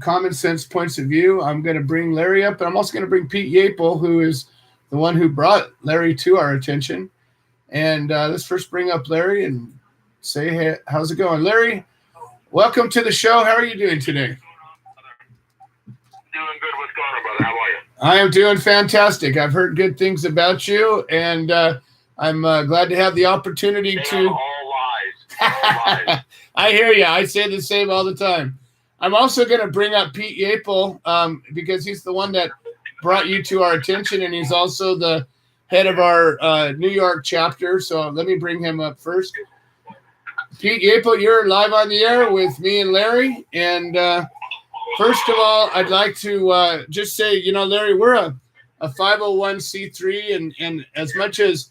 common sense points of view. I'm going to bring Larry up, and I'm also going to bring Pete Yapel, who is the one who brought Larry to our attention. And let's first bring up Larry and say, hey, how's it going? Larry, welcome to the show. How are you doing today? Doing good. What's going on, brother? How are you? I am doing fantastic. I've heard good things about you, and I'm glad to have the opportunity They to. are all lies. All lies. I hear you. I say the same all the time. I'm also going to bring up Pete Yapel because he's the one that brought you to our attention, and he's also the head of our New York chapter. So let me bring him up first. Pete Yapel, you're live on the air with me and Larry. And first of all, I'd like to just say, Larry, we're a 501c3, and as much as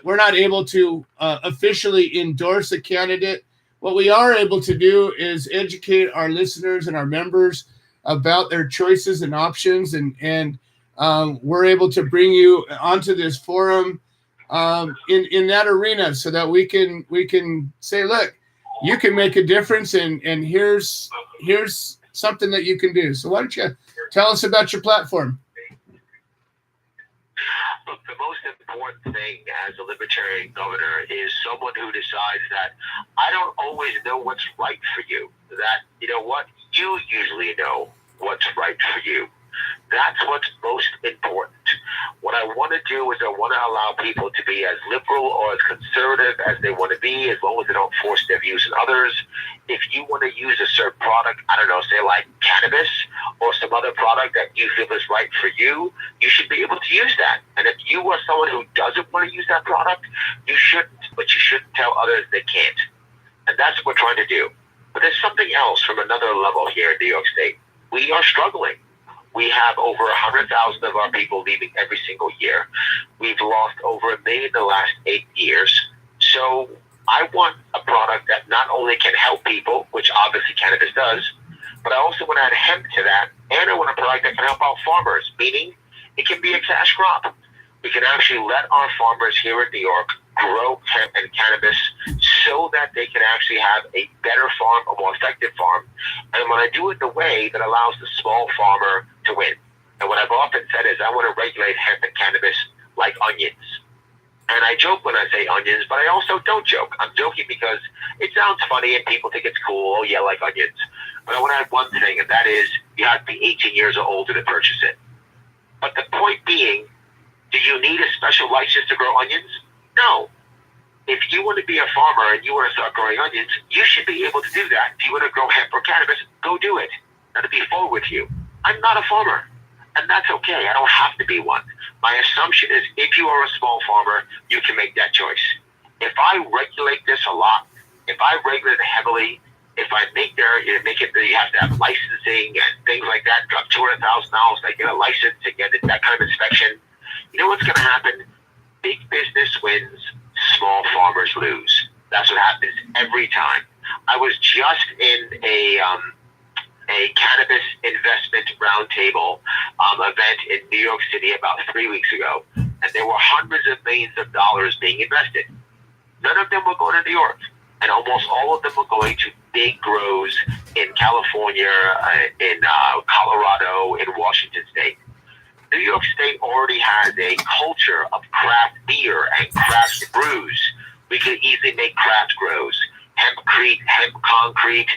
we're not able to officially endorse a candidate, what we are able to do is educate our listeners and our members about their choices and options, and we're able to bring you onto this forum in that arena so that we can say, look, you can make a difference, and here's something that you can do. So why don't you tell us about your platform? Look, the most important thing as a libertarian governor is someone who decides that I don't always know what's right for you. That, you know what, you usually know what's right for you. That's what's most important. What I want to do is I want to allow people to be as liberal or as conservative as they want to be, as long as they don't force their views on others. If you want to use a certain product, I don't know, say like cannabis or some other product that you feel is right for you, you should be able to use that. And if you are someone who doesn't want to use that product, you shouldn't, but you shouldn't tell others they can't. And that's what we're trying to do. But there's something else from another level here in New York State. We are struggling. We have over 100,000 of our people leaving every single year. We've lost over 1 million in the last 8 years. So I want a product that not only can help people, which obviously cannabis does, but I also want to add hemp to that, and I want a product that can help out farmers, meaning it can be a cash crop. We can actually let our farmers here in New York grow hemp and cannabis so that they can actually have a better farm, a more effective farm. And when I do it in a way that allows the small farmer to win. And what I've often said is I want to regulate hemp and cannabis like onions. And I joke when I say onions, but I also don't joke. I'm joking because it sounds funny and people think it's cool. Oh, yeah, like onions. But I want to add one thing, and that is you have to be 18 years or older to purchase it. But the point being, do you need a special license to grow onions? No. If you want to be a farmer and you want to start growing onions, you should be able to do that. If you want to grow hemp or cannabis, go do it. Now, to be full with you, I'm not a farmer, and that's okay. I don't have to be one. My assumption is if you are a small farmer, you can make that choice. If I regulate this a lot, if I regulate it heavily, if I make it that you have to have licensing and things like that, drop $200,000 to get a license to get that kind of inspection, you know what's going to happen? Big business wins, small farmers lose. That's what happens every time. I was just in a cannabis investment roundtable event in New York City about 3 weeks ago, and there were hundreds of millions of dollars being invested. None of them were going to New York, and almost all of them were going to big grows in California, in Colorado, in Washington State. New York State already has a culture of craft beer and craft brews. We could easily make craft grows. hempcrete, hemp concrete,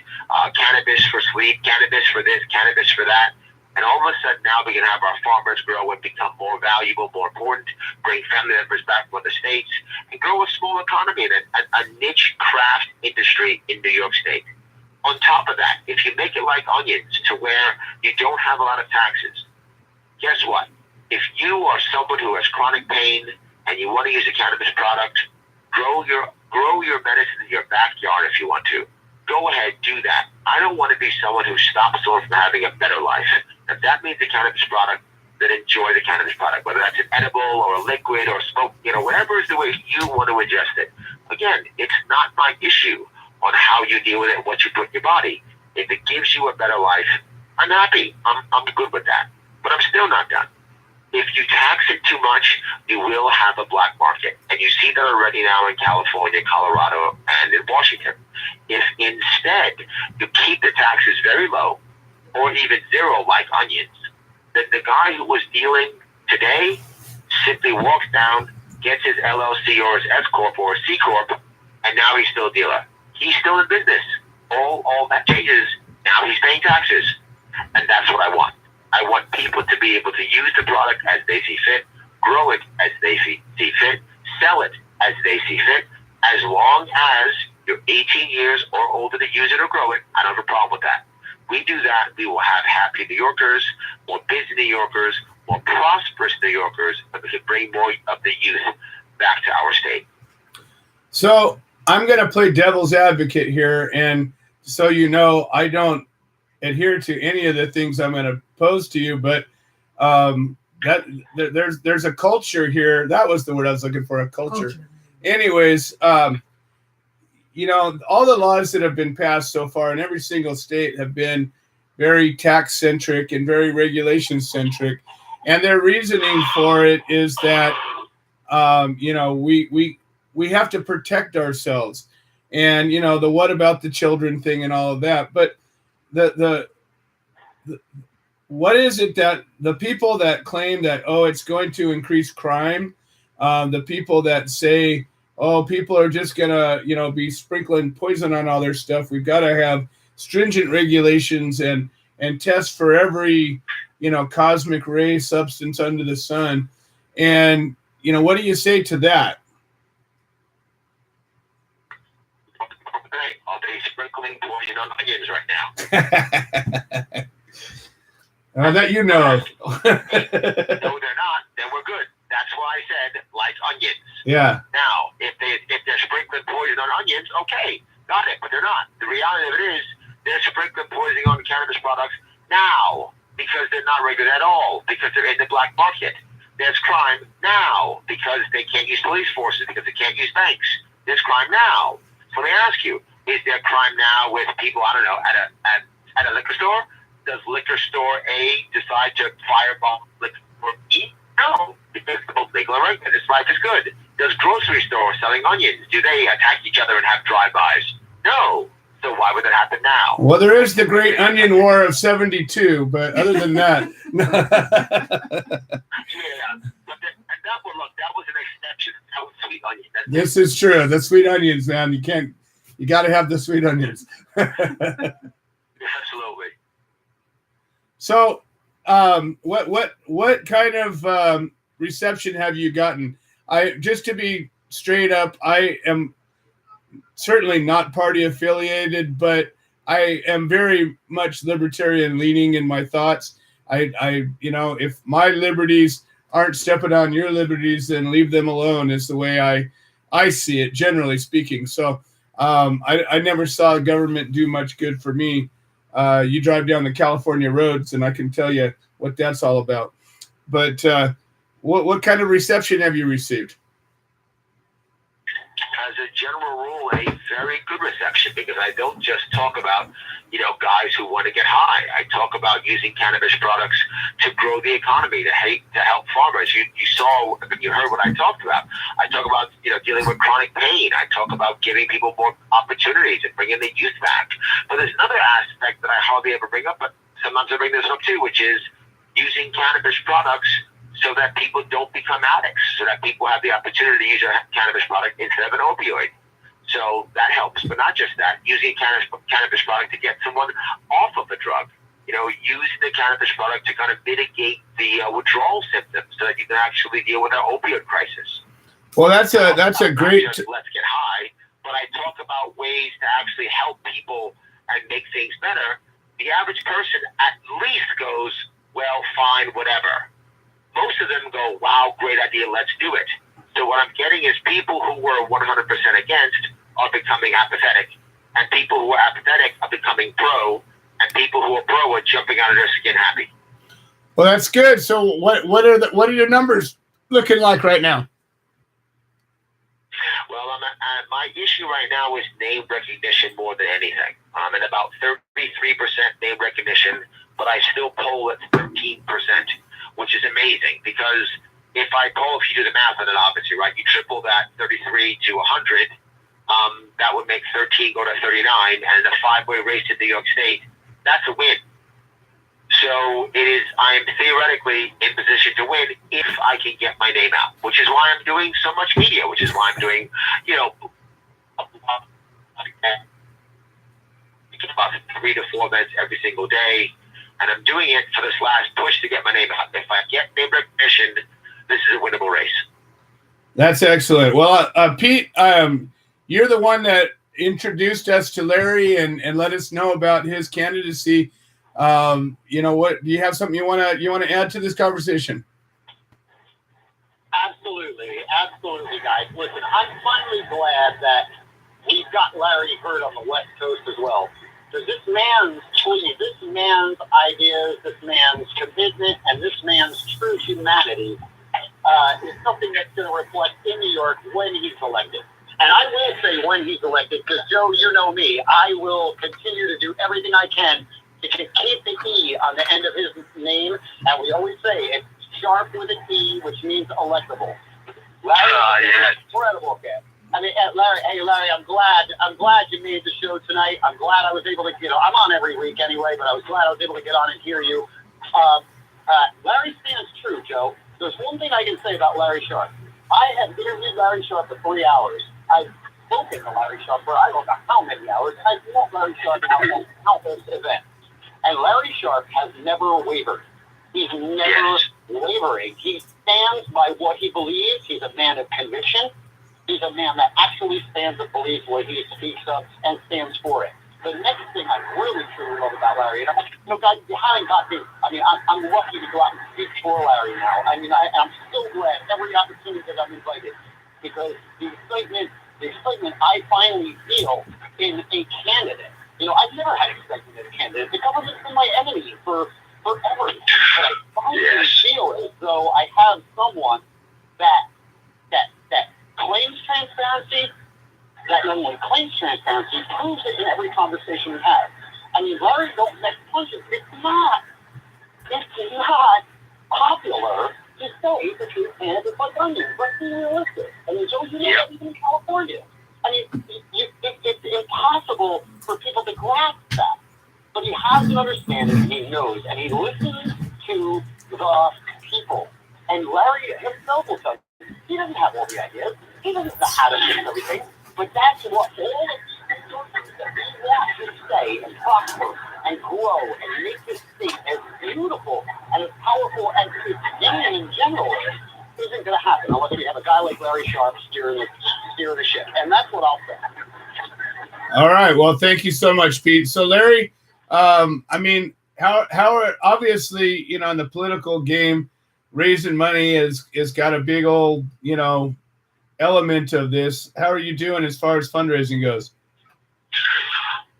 cannabis for sleep, cannabis for this, cannabis for that. And all of a sudden now we can have our farmers grow and become more valuable, more important, bring family members back from the States, and grow a small economy and a niche craft industry in New York State. On top of that, if you make it like onions to where you don't have a lot of taxes, guess what? If you are someone who has chronic pain and you want to use a cannabis product, grow your medicine in your backyard if you want to. Go ahead, do that. I don't want to be someone who stops someone from having a better life. If that means a cannabis product, then enjoy the cannabis product, whether that's an edible or a liquid or smoke, whatever is the way you want to ingest it. Again, it's not my issue on how you deal with it and what you put in your body. If it gives you a better life, I'm happy. I'm good with that. But I'm still not done. If you tax it too much, you will have a black market. And you see that already now in California, Colorado, and in Washington. If instead you keep the taxes very low, or even zero like onions, then the guy who was dealing today simply walks down, gets his LLC or his S Corp or C Corp, and now he's still a dealer. He's still in business. All that changes. Now he's paying taxes. And that's what I want. I want people to be able to use the product as they see fit, grow it as they see fit, sell it as they see fit. As long as you're 18 years or older to use it or grow it, I don't have a problem with that. We do that, we will have happy New Yorkers, more busy New Yorkers, more prosperous New Yorkers, and we can bring more of the youth back to our state. So I'm going to play devil's advocate here, and so you know, I don't adhere to any of the things I'm going to pose to you, but there's a culture here. That was the word I was looking for, a culture. Anyways, all the laws that have been passed so far in every single state have been very tax centric and very regulation centric, and their reasoning for it is that we have to protect ourselves, and the what about the children thing and all of that. But the what is it that the people that claim that it's going to increase crime, the people that say people are just gonna be sprinkling poison on all their stuff, we've got to have stringent regulations and tests for every cosmic ray substance under the sun, and what do you say to that? Are they sprinkling poison on onions right now? That you know. No, they're not. Then we're good. That's why I said like onions. Yeah. Now, if they're sprinkling poison on onions, okay, got it. But they're not. The reality of it is they're sprinkling poison on cannabis products now because they're not regulated at all, because they're in the black market. There's crime now because they can't use police forces, because they can't use banks. There's crime now. So let me ask you, is there crime now with people, I don't know, at a liquor store? Does liquor store A decide to firebomb liquor store B? No, because they're both legal and regulated. This life is good. Does grocery store selling onions, do they attack each other and have drive-bys? No. So why would that happen now? Well, there is the Great Onion War of '72, but other than that, no. Yeah, but that was an exception. That was sweet onion. This is true. The sweet onions, man. You got to have the sweet onions. Absolutely. So, what kind of reception have you gotten? Just to be straight up, I am certainly not party affiliated, but I am very much libertarian leaning in my thoughts. If my liberties aren't stepping on your liberties, then leave them alone is the way I see it, generally speaking. So I never saw government do much good for me. You drive down the California roads, and I can tell you what that's all about. But what kind of reception have you received? As a general rule, a very good reception, because I don't just talk about, guys who want to get high. I talk about using cannabis products to grow the economy, to help farmers. You heard what I talked about. I talk about, dealing with chronic pain. I talk about giving people more opportunities and bringing the youth back. But there's another aspect that I hardly ever bring up, but sometimes I bring this up too, which is using cannabis products so that people don't become addicts, so that people have the opportunity to use a cannabis product instead of an opioid. So that helps. But not just that, using a cannabis product to get someone off of a drug. Using the cannabis product to kind of mitigate the withdrawal symptoms so that you can actually deal with our opioid crisis. Well, that's a great. Not just let's get high, but I talk about ways to actually help people and make things better. The average person at least goes, well, fine, whatever. Most of them go, wow, great idea, let's do it. So what I'm getting is people who were 100% against are becoming apathetic, and people who are apathetic are becoming pro, and people who are pro are jumping out of their skin happy. Well, that's good. So what are your numbers looking like right now? Well, my issue right now is name recognition more than anything. I'm at about 33% name recognition, but I still poll at 13%, which is amazing because if you do the math on it, obviously, right, you triple that 33 to 100, that would make 13 go to 39, and the 5-way race in New York State, that's a win. So I'm theoretically in position to win if I can get my name out, which is why I'm doing so much media, which is why I'm doing, about 3 to 4 events every single day. And I'm doing it for this last push to get my name out. If I get name recognition, this is a winnable race. That's excellent. Well, Pete, you're the one that introduced us to Larry and let us know about his candidacy. What do you have something you want to add to this conversation? Absolutely, guys. Listen, I'm finally glad that we've got Larry heard on the West Coast as well. Because this man's tweet, this man's ideas, this man's commitment, and this man's true humanity is something that's going to reflect in New York when he's elected. And I will say when he's elected, because Joe, you know me, I will continue to do everything I can to keep the E on the end of his name. And we always say it's sharp with an E, which means electable. Larry, incredible kid. I mean, Larry, I'm glad you made the show tonight. I'm glad I was able to, I'm on every week anyway, but I was glad I was able to get on and hear you. Larry stands true, Joe. There's one thing I can say about Larry Sharpe. I have interviewed Larry Sharpe for 3 hours. I've spoken to Larry Sharpe for I don't know how many hours. I've met Larry Sharpe at countless events. And Larry Sharpe has never wavered. He's never wavering. He stands by what he believes. He's a man of conviction. He's a man that actually stands and believes what he speaks up and stands for it. The next thing I really, truly love about Larry, guys, you haven't got me. I mean, I'm lucky to go out and speak for Larry now. I mean, I'm so glad every opportunity that I'm invited because the excitement I finally feel in a candidate. I've never had excitement in a candidate. The government's been my enemy forever. But I finally feel as though I have someone that claims transparency, that not only claims transparency, proves it in every conversation we have. I mean, Larry don't make punches. It's not popular to say that you're candidates like onions. Let's be realistic. I mean, Joe, even in California. I mean, it's impossible for people to grasp that. But he has an understanding, he knows, and he listens to the people. And Larry himself will tell you, he doesn't have all the ideas. He doesn't know how to fix everything. But that's what all of these things that we want to say and prosper and grow and make this state as beautiful and as powerful as Union in general isn't going to happen unless we have a guy like Larry Sharpe steering the ship. And that's what I'll say. All right. Well, thank you so much, Pete. So, Larry, I mean, how obviously, in the political game, raising money has got a big old, element of this. How are you doing as far as fundraising goes?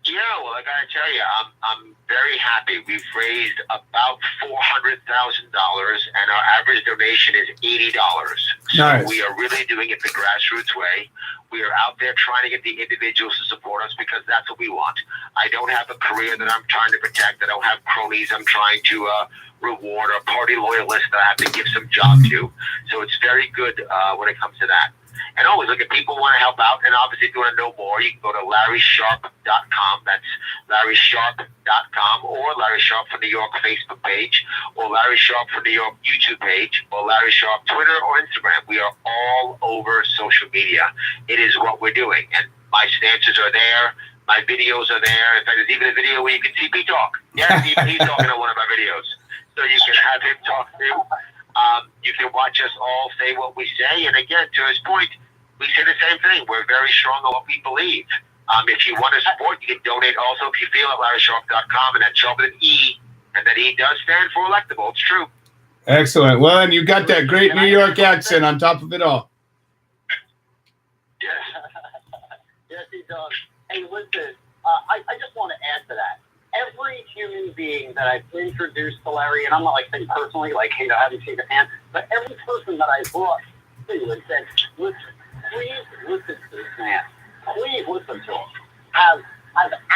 Yeah, well, I gotta tell you, I'm very happy. We've raised about $400,000, and our average donation is $80. So nice. We are really doing it the grassroots way. We are out there trying to get the individuals to support us because that's what we want. I don't have a career that I'm trying to protect. I don't have cronies I'm trying to reward or party loyalists that I have to give some job to. So it's very good when it comes to that. And always look, if people want to help out, and obviously if you want to know more, you can go to LarrySharpe.com. That's LarrySharpe.com, or Larry Sharpe for New York Facebook page, or Larry Sharpe for New York YouTube page, or Larry Sharpe Twitter or Instagram. We are all over social media. It is what we're doing. And My stances are there. My videos are there. In fact, there's even a video where you can see me talk. Yes, he's talking on one of our videos. So you can have him talk too. You can watch us all say what we say. And again, to his point, we say the same thing. We're very strong on what we believe. If you want to support, you can donate also if you feel at LarrySharpe.com, and that's Sharpe with an E, and that E does stand for electable. It's true. Excellent. Well, and you got that great New York accent on top of it all. Yes. Yes, he does. Hey, listen, I just want to add to that. Every human being that I've introduced to Larry, and I'm not like saying personally, like, hey, I haven't seen the hand, but every person that I brought to and said, listen, please listen to this man. Please listen to him. Has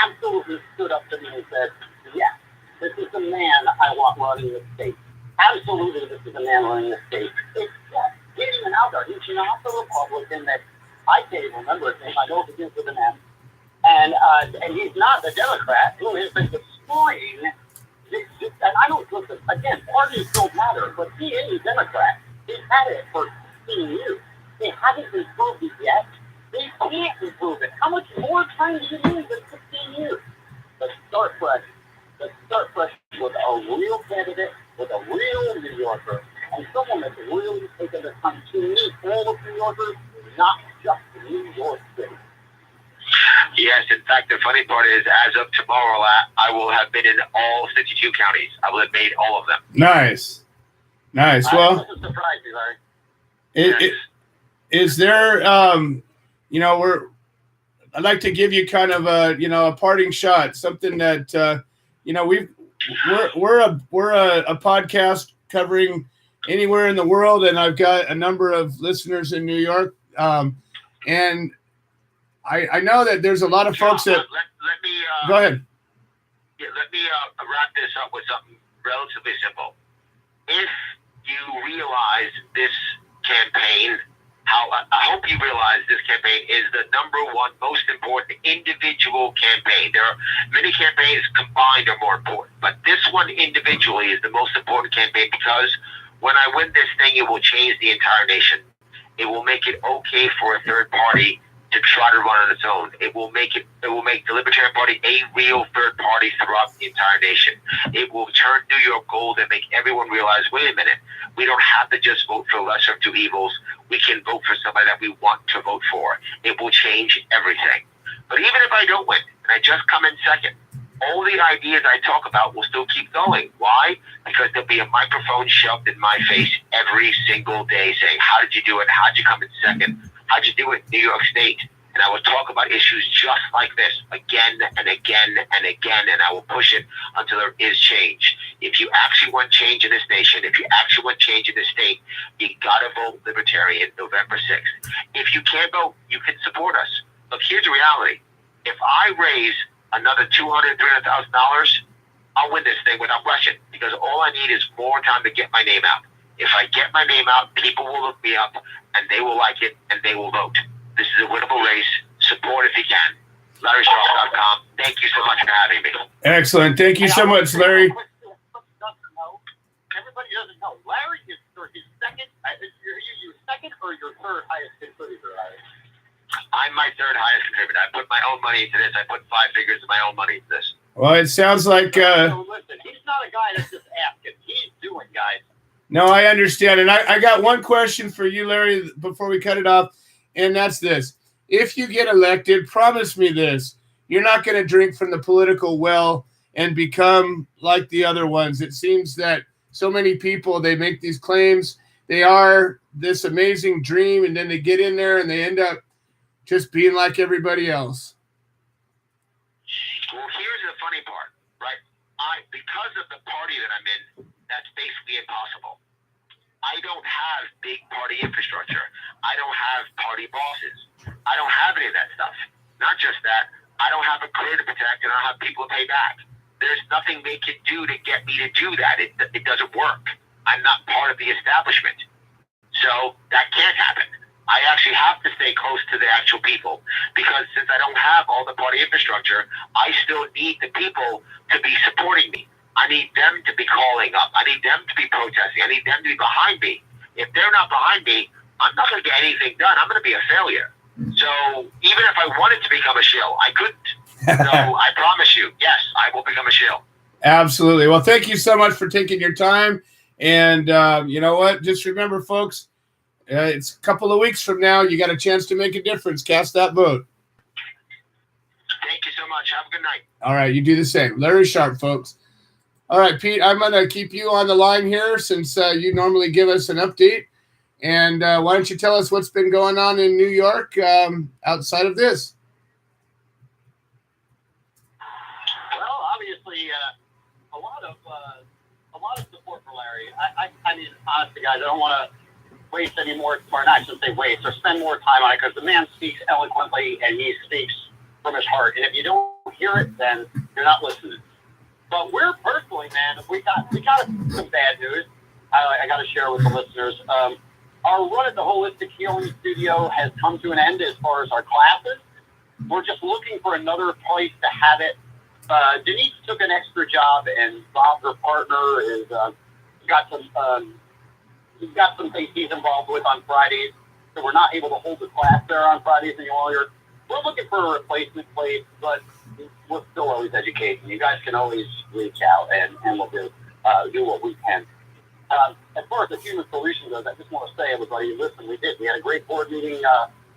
absolutely stood up to me and said, yes, this is the man I want running the state. Absolutely, this is the man running the state. It's just getting him out there. He's not the Republican that I can't even remember his name. I know it begins with an M. And he's not the Democrat who has been destroying. And I don't listen. Again, parties don't matter. But he is a Democrat. He's had it for 15 years. They haven't improved it yet. They can't improve it. How much more time do you need than 15 years? Let's start fresh. Let's start fresh with a real candidate, with a real New Yorker, and someone that's really taken the time to meet all of New Yorkers, not just New York City. Yes, in fact, the funny part is, as of tomorrow, I will have been in all 62 counties. I will have made all of them. Nice. Well, This is surprising, Larry. Is there, I'd like to give you kind of a parting shot, something that, we're a podcast covering anywhere in the world, and I've got a number of listeners in New York, and I know that there's a lot of folks that. Let me go ahead. Yeah, let me wrap this up with something relatively simple. If you realize this campaign, I hope you realize this campaign is the number one most important individual campaign. There are many campaigns combined are more important, but this one individually is the most important campaign, because when I win this thing, it will change the entire nation. It will make it okay for a third party to try to run on its own. It will make the Libertarian Party a real third party throughout the entire nation. It will turn New York gold and make everyone realize, wait a minute, we don't have to just vote for the lesser of two evils. We can vote for somebody that we want to vote for. It will change everything. But even if I don't win, and I just come in second, all the ideas I talk about will still keep going. Why? Because there'll be a microphone shoved in my face every single day saying, how did you do it? How'd you come in second? How'd you do it in New York State? And I will talk about issues just like this again and again and again, and I will push it until there is change. If you actually want change in this nation, if you actually want change in this state, you got to vote Libertarian November 6th. If you can't vote, you can support us. Look, here's the reality. If I raise another $200,000, $300,000, I'll win this thing without question, because all I need is more time to get my name out. If I get my name out, people will look me up, and they will like it, and they will vote. This is a winnable race. Support if you can. LarrySharpe.com. Thank you so much for having me. Excellent. Thank you so much, Larry. Everybody doesn't know. Larry is his second. Are you second or your third highest contributor, Larry? I'm my third highest contributor. I put my own money into this. I put 5 figures of my own money into this. Well, it sounds like. So listen, he's not a guy that's just asking. He's doing, guys. No, I understand. And I got one question for you, Larry, before we cut it off. And that's this. If you get elected, promise me this. You're not going to drink from the political well and become like the other ones. It seems that so many people, they make these claims. They are this amazing dream, and then they get in there and they end up just being like everybody else. Well, here's the funny part, right? Because of the party that I'm in, that's basically impossible. I don't have big party infrastructure. I don't have party bosses. I don't have any of that stuff. Not just that, I don't have a career to protect, and I don't have people to pay back. There's nothing they can do to get me to do that. It doesn't work. I'm not part of the establishment. So that can't happen. I actually have to stay close to the actual people, because since I don't have all the party infrastructure, I still need the people to be supporting me. I need them to be calling up. I need them to be protesting. I need them to be behind me. If they're not behind me, I'm not going to get anything done. I'm going to be a failure. So even if I wanted to become a shill, I couldn't. So I promise you, yes, I will become a shill. Absolutely. Well, thank you so much for taking your time. And you know what? Just remember, folks, it's a couple of weeks from now. You got a chance to make a difference. Cast that vote. Thank you so much. Have a good night. All right. You do the same. Larry Sharpe, folks. All right, Pete, I'm going to keep you on the line here since you normally give us an update. And why don't you tell us what's been going on in New York outside of this? Well, obviously, a lot of support for Larry. I mean, honestly, guys, I don't want to waste any more, or not just say waste, or spend more time on it, because the man speaks eloquently and he speaks from his heart. And if you don't hear it, then you're not listening. But we're personally, man, we got some bad news. I got to share with the listeners. Our run at the Holistic Healing Studio has come to an end as far as our classes. We're just looking for another place to have it. Denise took an extra job, and Bob, her partner, is got some things he's involved with on Fridays, so we're not able to hold the class there on Fridays any longer. We're looking for a replacement place, but we're still always educating. You guys can always reach out, and we'll do what we can. As far as the Human Solution goes, I just want to say, everybody, listen, we had a great board meeting,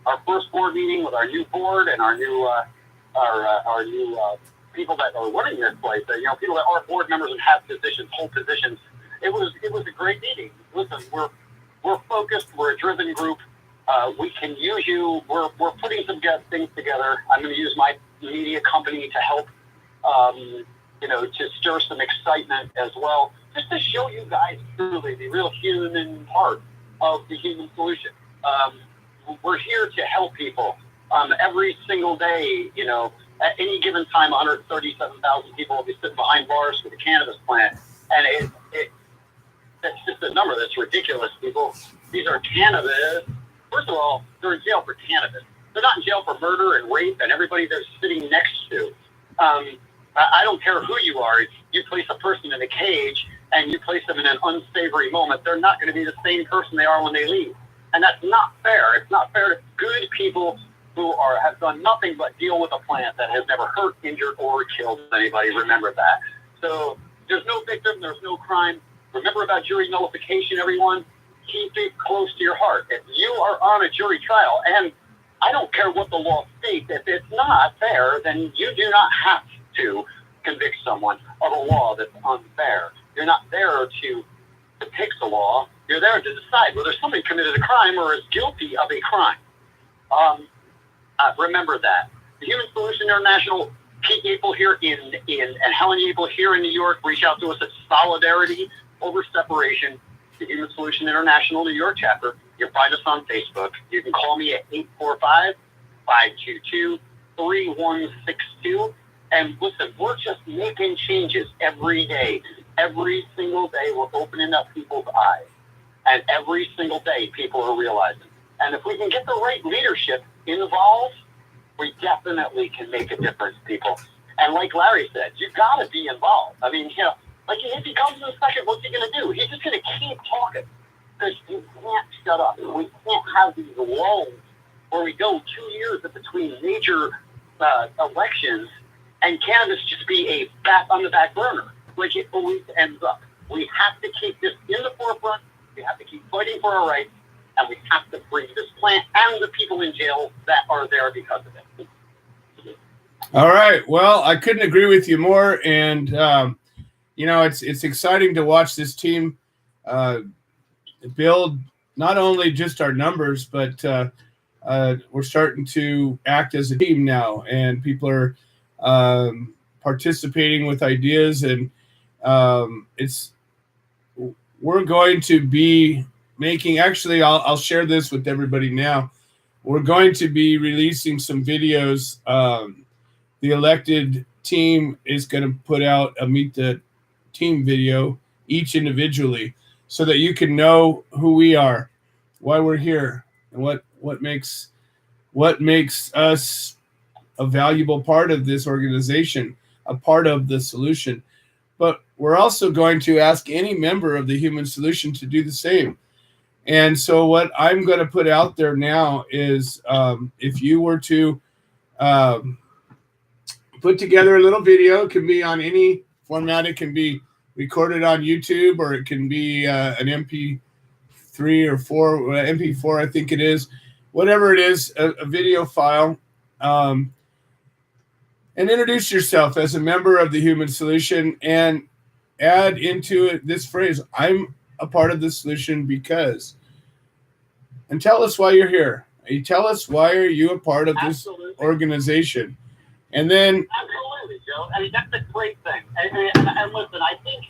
our first board meeting with our new board and our new people that are running this place. People that are board members and have positions, hold positions. It was a great meeting. Listen, we're focused. We're a driven group. We can use you. We're putting some things together. I'm going to use my media company to help, to stir some excitement as well, just to show you guys truly the real human part of the Human Solution. We're here to help people every single day. At any given time, 137,000 people will be sitting behind bars with a cannabis plant, and that's just a number that's ridiculous, people. These are cannabis. First of all, they're in jail for cannabis. They're not in jail for murder and rape and everybody they're sitting next to. I don't care who you are. If you place a person in a cage and you place them in an unsavory moment, they're not going to be the same person they are when they leave. And that's not fair. It's not fair to good people who have done nothing but deal with a plant that has never hurt, injured, or killed anybody. Remember that. So there's no victim. There's no crime. Remember about jury nullification, everyone. Keep it close to your heart. If you are on a jury trial, and I don't care what the law states, if it's not fair, then you do not have to convict someone of a law that's unfair. You're not there to fix a law. You're there to decide whether somebody committed a crime or is guilty of a crime. Remember that. The Human Solution International, Pete Yapel here and Helen Yapel here in New York, reach out to us at Solidarity Over Separation, the Human Solution International New York chapter. You can find us on Facebook. You can call me at 845-522-3162. And listen, we're just making changes every day. Every single day, we're opening up people's eyes. And every single day, people are realizing. And if we can get the right leadership involved, we definitely can make a difference, people. And like Larry said, you got to be involved. I mean, like if he comes in a second, what's he going to do? He's just going to keep talking. Because you can't shut up. We can't have these lulls where we go 2 years in between major elections and cannabis just be a back on the back burner, like it always ends up. We have to keep this in the forefront. We have to keep fighting for our rights, and we have to free this plant and the people in jail that are there because of it. All right. Well, I couldn't agree with you more. And, it's exciting to watch this team build not only just our numbers, but we're starting to act as a team now, and people are participating with ideas, and we're going to be making, actually, I'll share this with everybody now. We're going to be releasing some videos. The elected team is going to put out a Meet the Team video, each individually, so that you can know who we are, why we're here, and what makes us a valuable part of this organization, a part of the solution. But we're also going to ask any member of the Human Solution to do the same. And so what I'm going to put out there now is if you were to put together a little video, it can be on any format. It can be recorded on YouTube, or it can be an MP3 or 4, MP4, I think it is. Whatever it is, a video file. And introduce yourself as a member of the Human Solution and add into it this phrase, I'm a part of the solution because. And tell us why you're here. You tell us why are you a part of this organization. And then absolutely, Joe. I mean, that's a great thing. And listen, I think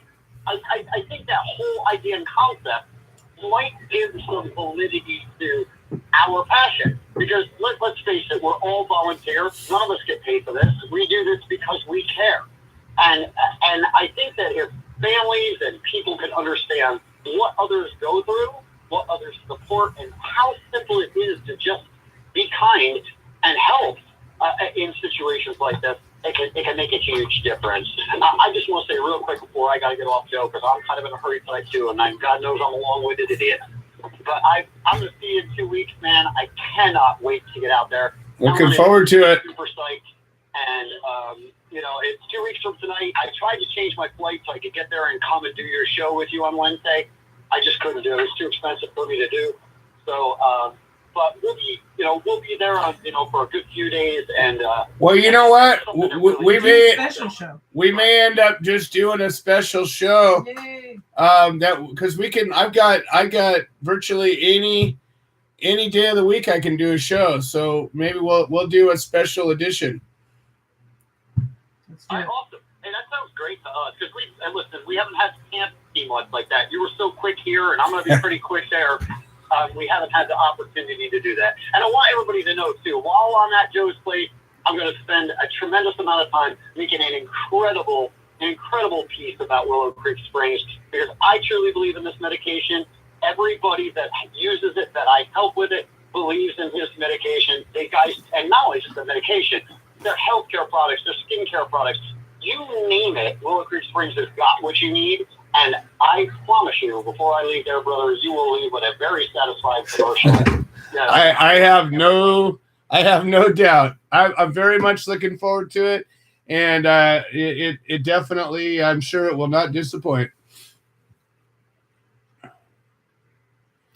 that whole idea and concept might give some validity to our passion. Because let's face it, we're all volunteer. None of us get paid for this. We do this because we care. And I think that if families and people can understand what others go through, what others support, and how simple it is to just be kind and help in situations like this, it can make a huge difference. And I just want to say real quick before I got to get off, Joe, because I'm kind of in a hurry tonight too, and God knows I'm a long-winded idiot. But I'm going to see you in 2 weeks, man. I cannot wait to get out there. Looking forward to it. Super psyched. And, it's 2 weeks from tonight. I tried to change my flight so I could get there and come and do your show with you on Wednesday. I just couldn't do it. It was too expensive for me to do. So, but we'll be there on, for a good few days. And well, you know what? Special show. We may end up just doing a special show. Yay. That because I got virtually any day of the week I can do a show. So maybe we'll do a special edition. Let's do it. Awesome. Hey, that sounds great to us because we haven't had camp much like that. You were so quick here, and I'm going to be pretty quick there. We haven't had the opportunity to do that. And I want everybody to know, too, while on that Joe's plate, I'm going to spend a tremendous amount of time making an incredible piece about Willow Creek Springs because I truly believe in this medication. Everybody that uses it, that I help with it, believes in his medication. They guys, and not only just the medication, their healthcare products, their skincare products, you name it, Willow Creek Springs has got what you need. And I promise you, before I leave there, brothers, you will leave with a very satisfied commercial. Yeah. I have no doubt. I'm very much looking forward to it, and it definitely, I'm sure it will not disappoint. All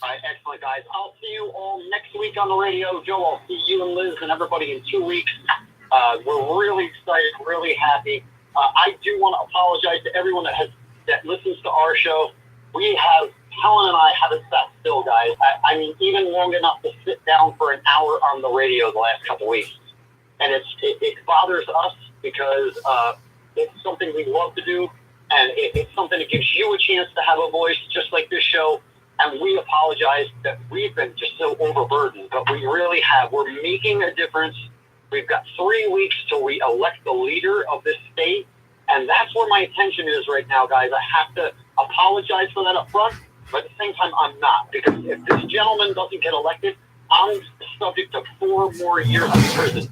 right, excellent, guys. I'll see you all next week on the radio. Joe, I'll see you and Liz and everybody in 2 weeks. We're really excited, really happy. I do want to apologize to everyone that listens to our show. Helen and I haven't sat still, guys. I mean, even long enough to sit down for an hour on the radio the last couple weeks. And it bothers us because it's something we love to do, and it's something that gives you a chance to have a voice, just like this show. And we apologize that we've been just so overburdened, but we really have. We're making a difference. We've got 3 weeks till we elect the leader of this state. And that's where my attention is right now, guys. I have to apologize for that up front, but at the same time, I'm not. Because if this gentleman doesn't get elected, I'm subject to 4 more years in prison,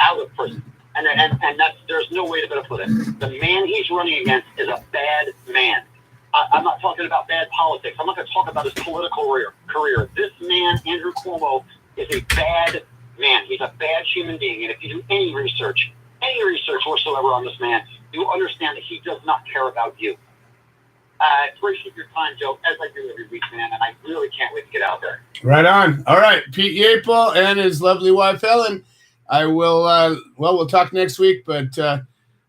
out of prison. And that's, there's no way to put it. The man he's running against is a bad man. I'm not talking about bad politics. I'm not going to talk about his political career. This man, Andrew Cuomo, is a bad man. He's a bad human being. And if you do any research whatsoever on this man, you understand that he does not care about you. I appreciate your time, Joe, as I do every week, man, and I really can't wait to get out there. Right on. All right, Pete Yapel and his lovely wife, Helen. I will, we'll talk next week, but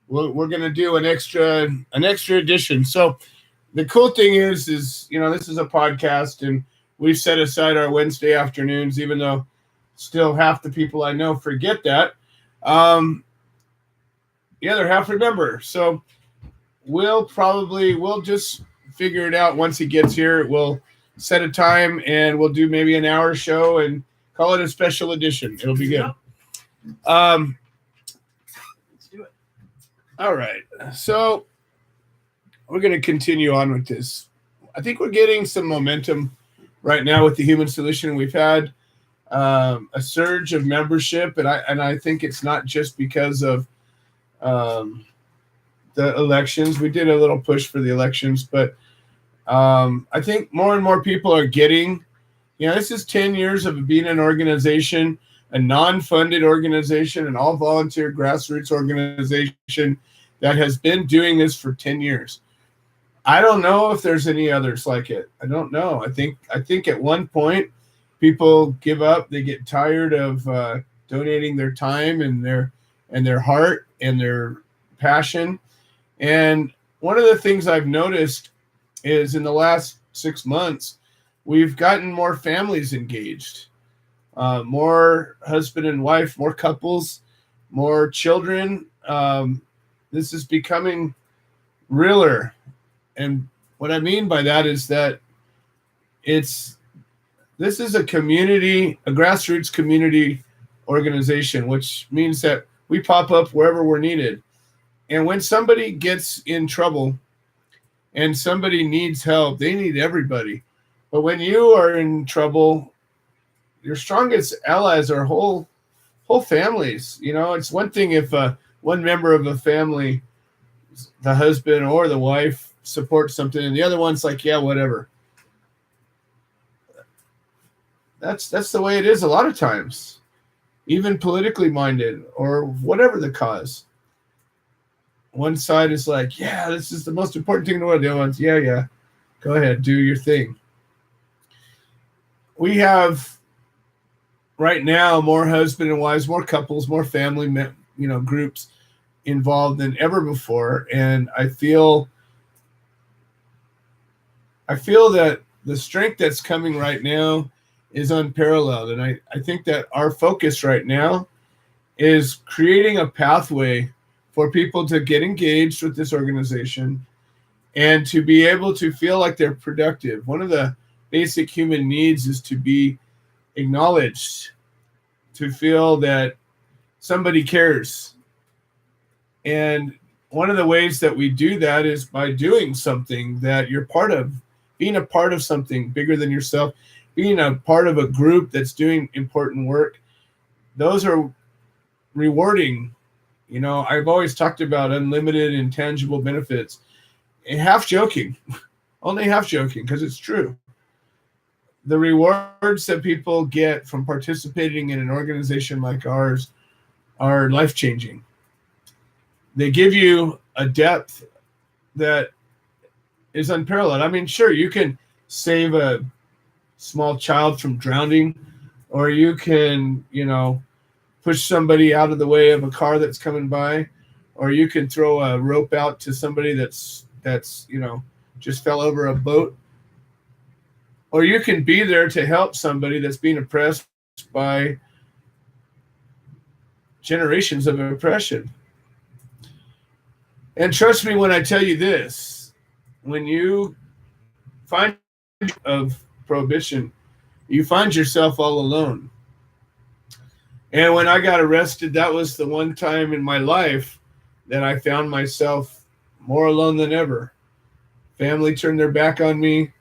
we're going to do an extra edition. So the cool thing is, this is a podcast, and we've set aside our Wednesday afternoons, even though still half the people I know forget that. The other half remember. So we'll just figure it out once he gets here. We'll set a time and we'll do maybe an hour show and call it a special edition. It'll be good. Let's do it. All right. So we're going to continue on with this. I think we're getting some momentum right now with the Human Solution. We've had a surge of membership, and I think it's not just because of the elections. We did a little push for the elections, but I think more and more people are getting, this is 10 years of being an organization, a non-funded organization, an all-volunteer grassroots organization that has been doing this for 10 years. I don't know if there's any others like it. I don't know. I think at one point people give up. They get tired of donating their time and their heart and their passion. And one of the things I've noticed is in the last 6 months, we've gotten more families engaged, more husband and wife, more couples, more children. This is becoming realer. And what I mean by that is that this is a community, a grassroots community organization, which means that we pop up wherever we're needed. And when somebody gets in trouble and somebody needs help, they need everybody. But when you are in trouble, your strongest allies are whole families. It's one thing if one member of a family, the husband or the wife, supports something, and the other one's like, yeah, whatever. That's the way it is a lot of times, even politically minded or whatever the cause. One side is like, yeah, this is the most important thing in the world. The other one's, yeah, go ahead, do your thing. We have right now more husband and wives, more couples, more family, groups involved than ever before. And I feel that the strength that's coming right now is unparalleled. And I think that our focus right now is creating a pathway for people to get engaged with this organization and to be able to feel like they're productive. One of the basic human needs is to be acknowledged, to feel that somebody cares. And one of the ways that we do that is by doing something that you're part of, being a part of something bigger than yourself, being a part of a group that's doing important work. Those are rewarding. I've always talked about unlimited intangible benefits. And half joking, only half joking, because it's true. The rewards that people get from participating in an organization like ours are life-changing. They give you a depth that is unparalleled. I mean, sure, you can save a small child from drowning, or you can, push somebody out of the way of a car that's coming by, or you can throw a rope out to somebody that's just fell over a boat, or you can be there to help somebody that's being oppressed by generations of oppression. And trust me when I tell you this, when you find of prohibition, you find yourself all alone. And when I got arrested, that was the one time in my life that I found myself more alone than ever. Family turned their back on me.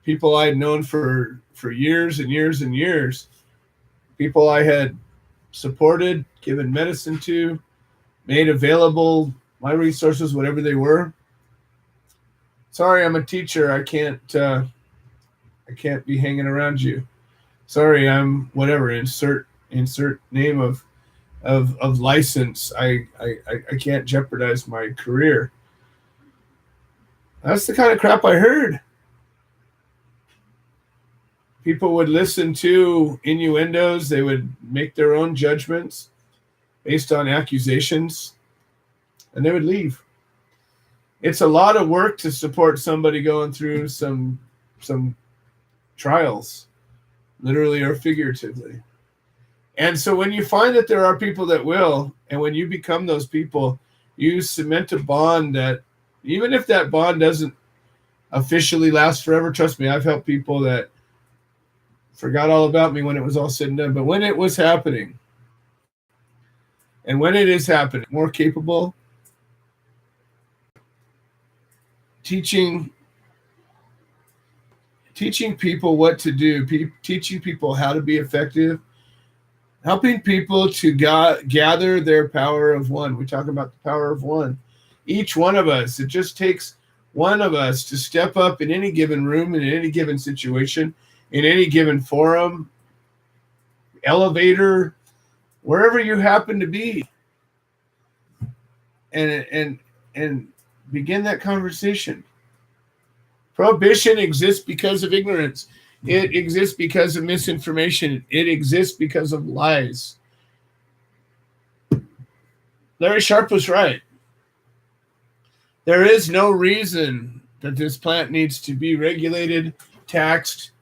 People I had known for years and years and years. People I had supported, given medicine to, made available my resources, whatever they were. Sorry, I'm a teacher. I can't be hanging around you. Sorry, I'm whatever. Insert name of license. I can't jeopardize my career. That's the kind of crap I heard. People would listen to innuendos. They would make their own judgments based on accusations, and they would leave. It's a lot of work to support somebody going through some trials, literally or figuratively. And so when you find that there are people that will, and when you become those people, you cement a bond that, even if that bond doesn't officially last forever, trust me, I've helped people that forgot all about me when it was all said and done. But when it was happening, and when it is happening, more capable, teaching people what to do, teaching people how to be effective, helping people to gather their power of one. We talk about the power of one. Each one of us, it just takes one of us to step up in any given room, in any given situation, in any given forum, elevator, wherever you happen to be, and begin that conversation. Prohibition exists because of ignorance. It exists because of misinformation. It exists because of lies. Larry Sharp was right. There is no reason that this plant needs to be regulated, taxed,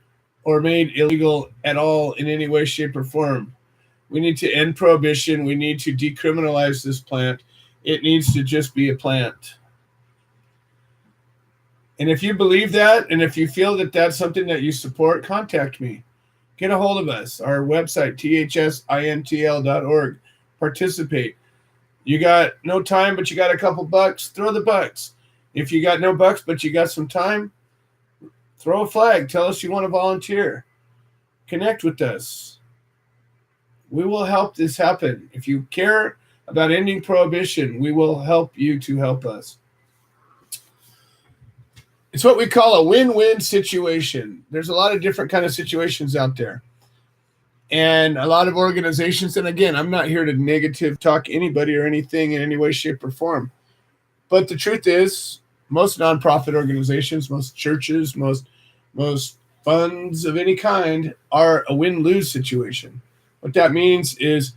or made illegal at all in any way, shape, or form. We need to end prohibition. We need to decriminalize this plant. It needs to just be a plant. And if you believe that, and if you feel that that's something that you support, contact me. Get a hold of us. Our website, thsintl.org. Participate. You got no time, but you got a couple bucks, throw the bucks. If you got no bucks, but you got some time, throw a flag. Tell us you want to volunteer. Connect with us. We will help this happen. If you care about ending prohibition, we will help you to help us. It's what we call a win-win situation. There's a lot of different kind of situations out there. And a lot of organizations, and again, I'm not here to negative talk anybody or anything in any way, shape, or form. But the truth is, most nonprofit organizations, most churches, most funds of any kind are a win-lose situation. What that means is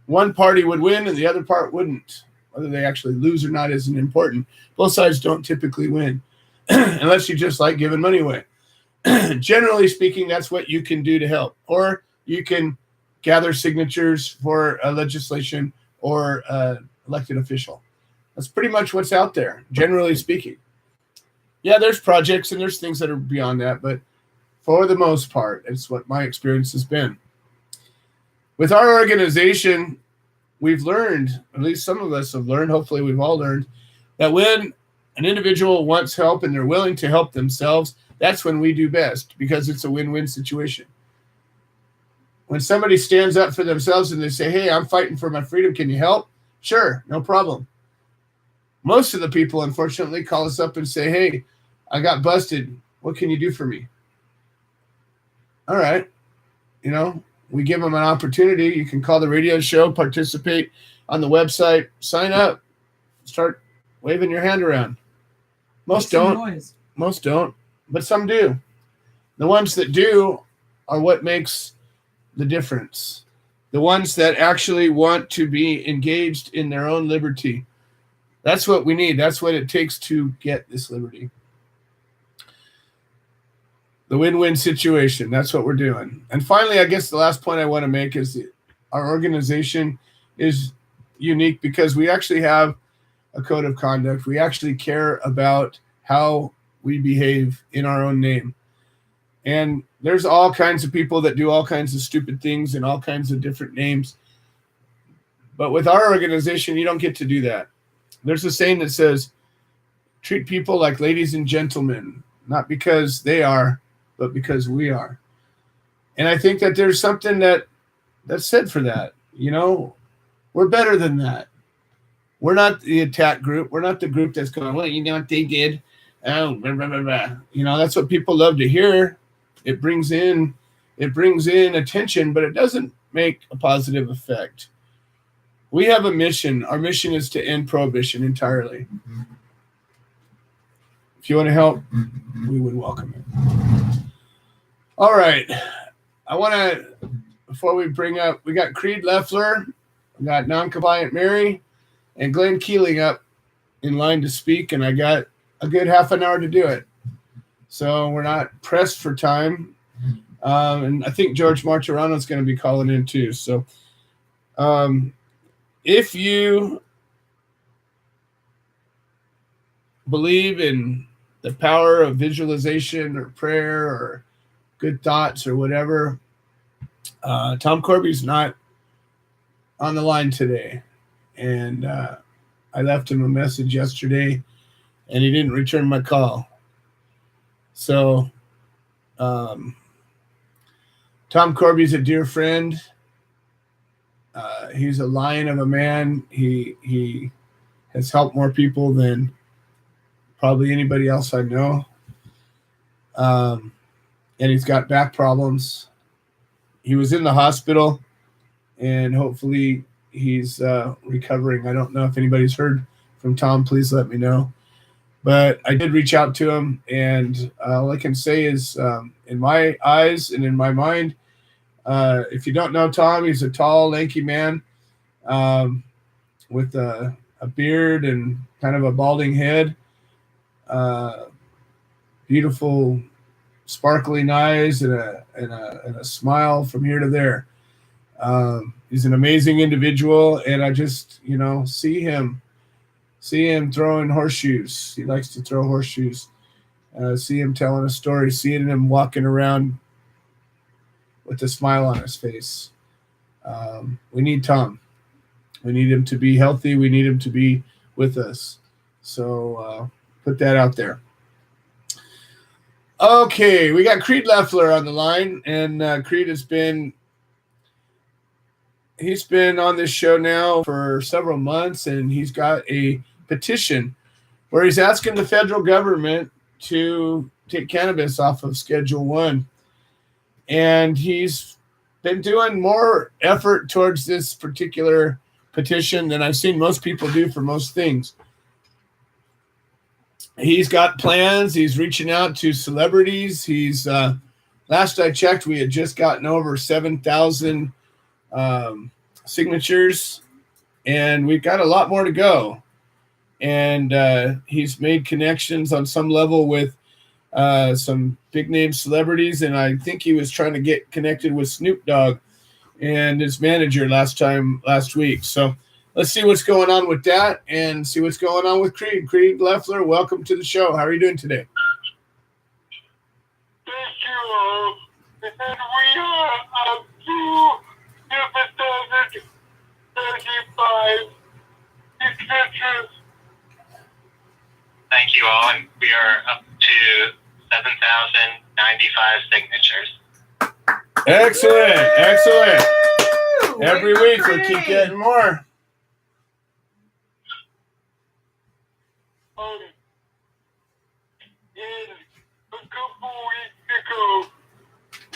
one party would win and the other part wouldn't. Whether they actually lose or not isn't important. Both sides don't typically win unless you just like giving money away. Generally speaking, that's what you can do to help. Or you can gather signatures for a legislation or elected official. That's pretty much what's out there, generally speaking. Yeah, there's projects and there's things that are beyond that, but for the most part, it's what my experience has been. With our organization, we've learned, at least some of us have learned, hopefully we've all learned, that when an individual wants help and they're willing to help themselves, that's when we do best because it's a win-win situation. When somebody stands up for themselves and they say, hey, I'm fighting for my freedom, can you help? Sure, no problem. Most of the people, unfortunately, call us up and say, hey, I got busted. What can you do for me? All right. You know, we give them an opportunity. You can call the radio show, participate on the website, sign up, start waving your hand around. Most don't. Most don't, but some do. The ones that do are what makes the difference. The ones that actually want to be engaged in their own liberty. That's what we need. That's what it takes to get this liberty. The win-win situation. That's what we're doing. And finally, I guess the last point I want to make is that our organization is unique because we actually have a code of conduct. We actually care about how we behave in our own name. And there's all kinds of people that do all kinds of stupid things in all kinds of different names. But with our organization, you don't get to do that. There's a saying that says, treat people like ladies and gentlemen, not because they are, but because we are. And I think that there's something that's said for that. You know, we're better than that. We're not the attack group. We're not the group that's going, well, you know what they did? Oh, blah, blah, blah, blah. You know, that's what people love to hear. It brings in attention, but it doesn't make a positive effect. We have a mission. Our mission is to end prohibition entirely. If you want to help, we would welcome it. All right. I want to, before we bring up, we got Creed Leffler, we got Noncompliant Mary, and Glenn Keeling up in line to speak, and I got a good half an hour to do it. So we're not pressed for time. And I think George Martirano is going to be calling in too. So if you believe in the power of visualization or prayer or good thoughts or whatever, Tom Corby's not on the line today. And I left him a message yesterday and he didn't return my call. So Tom Corby's a dear friend. He's a lion of a man. He has helped more people than probably anybody else I know. And he's got back problems. He was in the hospital, and hopefully he's recovering. I don't know if anybody's heard from Tom. Please let me know. But I did reach out to him, and all I can say is, in my eyes and in my mind, if you don't know Tom, he's a tall, lanky man with a beard and kind of a balding head, beautiful, sparkling eyes, and a smile from here to there. He's an amazing individual, and I just, see him throwing horseshoes. He likes to throw horseshoes. See him telling a story, seeing him walking around with a smile on his face. We need Tom. We need him to be healthy. We need him to be with us. So put that out there. Okay, we got Creed Leffler on the line, and Creed he's been on this show now for several months, and he's got a petition where he's asking the federal government to take cannabis off of Schedule 1. And he's been doing more effort towards this particular petition than I've seen most people do for most things. He's got plans. He's reaching out to celebrities. He's last I checked, we had just gotten over 7,000 signatures, and we've got a lot more to go. And he's made connections on some level with some big name celebrities, and I think he was trying to get connected with Snoop Dogg and his manager last week. So let's see what's going on with that and see what's going on with Creed. Creed Leffler, welcome to the show. How are you doing today? Thank you. And we are up to 7,035 signatures. Thank you all, and we are up to 7,095 signatures. Excellent. Woo! Every Way week for we'll keep Creed. getting more. In a couple weeks ago,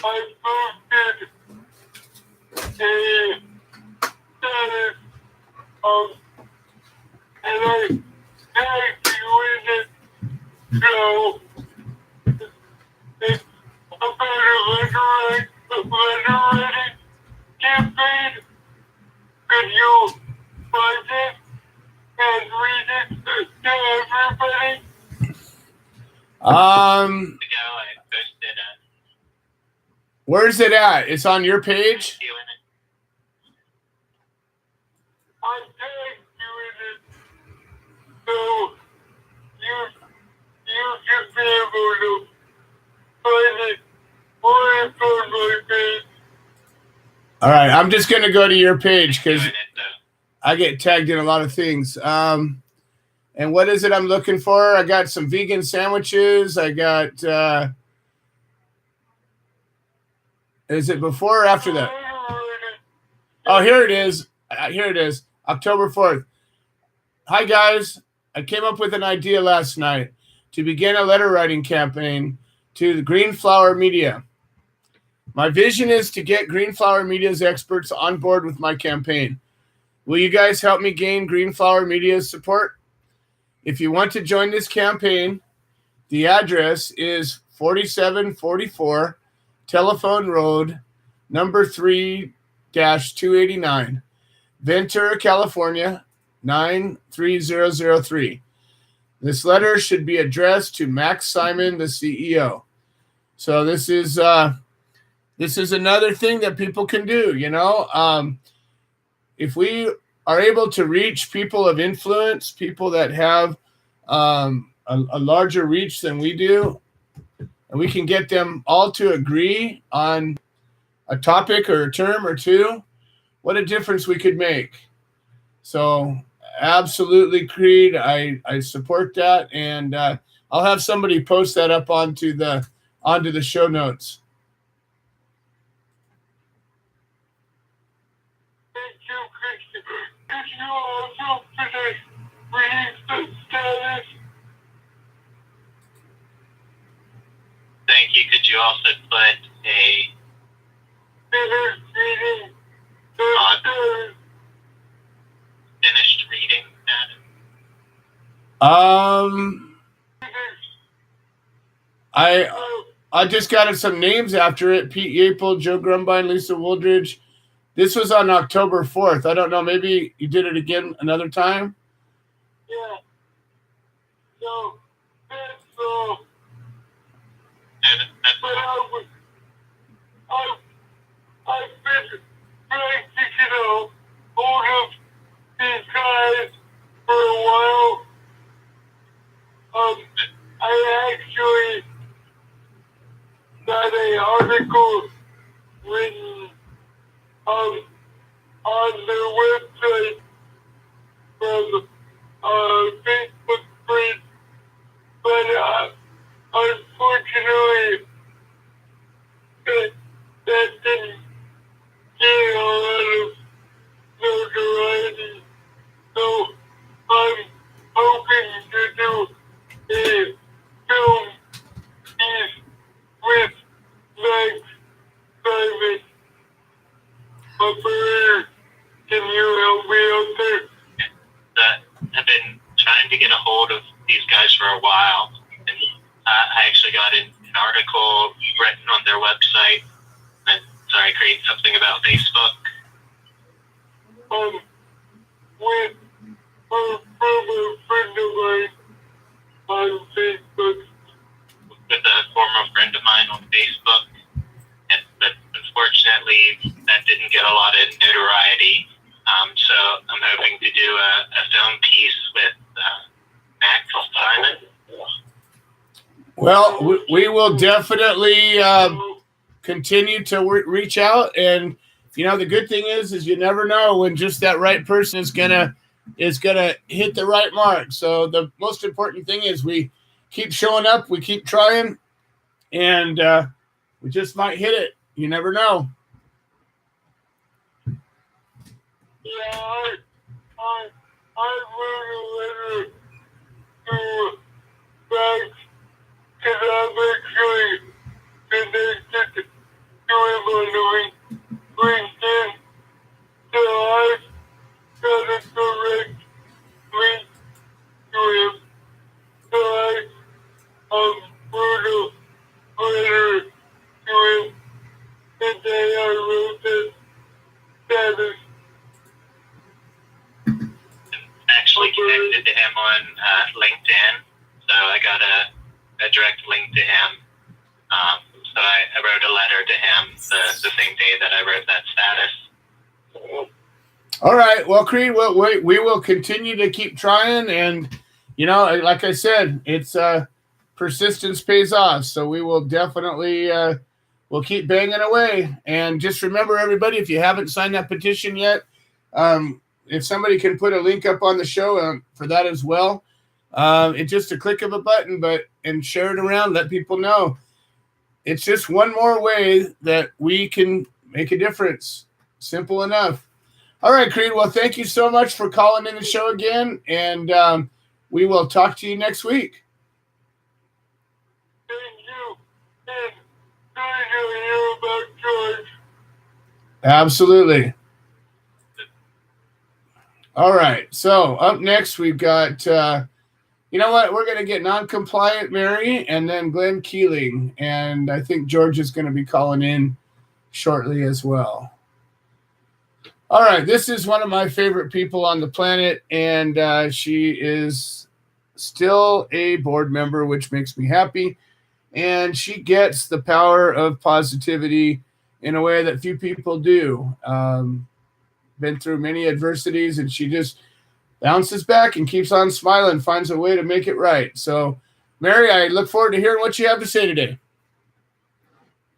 I posted a status of, and I tagged you in it, so it's about a letter writing campaign. Could you find it and read it to everybody? I posted Where's it at? It's on your page? you in it. I tagged you in it, so you should be able to find it or it's on my page. All right, I'm just going to go to your page because Doing it, though. I get tagged in a lot of things. And what is it I'm looking for? I got some vegan sandwiches. I got, is it before or after that? Oh, here it is. Here it is. October 4th. Hi, guys. I came up with an idea last night to begin a letter writing campaign to the Green Flower Media. My vision is to get Green Flower Media's experts on board with my campaign. Will you guys help me gain Green Flower Media's support? If you want to join this campaign, the address is 4744 Telephone Road, number 3-289, Ventura, California, 93003. This letter should be addressed to Max Simon, the CEO. So this is another thing that people can do, if we are able to reach people of influence, people that have a larger reach than we do, and we can get them all to agree on a topic or a term or two, what a difference we could make. So absolutely, Creed, I support that, and I'll have somebody post that up onto the show notes. Could you also finish reading the status thank you. Could you also put a finished reading at it? I just got some names after it. Pete Yapel, Joe Grumbine, Lisa Wooldridge. This was on October 4th. I don't know. Maybe you did it again another time? Yeah. So, that's but I've been trying to get hold of these guys for a while. I actually got an article written on their website from Facebook page, but unfortunately that didn't get a lot of notoriety. So I'm hoping to do a film piece with Max Simon. Can you help me out there? That I've been trying to get a hold of these guys for a while, and I actually got an article written on their website, and so I created something about Facebook. With a former friend of mine on Facebook. With a former friend of mine on Facebook. But unfortunately, that didn't get a lot of notoriety. So I'm hoping to do a film piece with Max Simon. Well, we will definitely continue to reach out, and the good thing is you never know when just that right person is gonna hit the right mark. So the most important thing is we keep showing up, we keep trying, and we just might hit it. You never know. Yeah, I wrote a letter to Max because I'm actually connected to him on LinkedIn. So I got a direct link to him. So I wrote a letter to him. And then I wrote this status. Actually connected to him on LinkedIn, so I got a direct link to him. So I wrote a letter to him the same day that I wrote that status. All right. Well, Creed, we will continue to keep trying, and like I said, it's persistence pays off. So we will definitely we'll keep banging away. And just remember, everybody, if you haven't signed that petition yet, if somebody can put a link up on the show for that as well, it's just a click of a button, and share it around, let people know. It's just one more way that we can make a difference. Simple enough. All right, Creed. Well, thank you so much for calling in the show again, and we will talk to you next week. Thank you. And sorry to hear about George. Absolutely. All right. So up next, we've got, you know what? We're going to get non-compliant Mary and then Glenn Keeling. And I think George is going to be calling in shortly as well. All right. This is one of my favorite people on the planet. And she is still a board member, which makes me happy. And she gets the power of positivity in a way that few people do. Been through many adversities, and she just bounces back and keeps on smiling, finds a way to make it right. So, Mary, I look forward to hearing what you have to say today.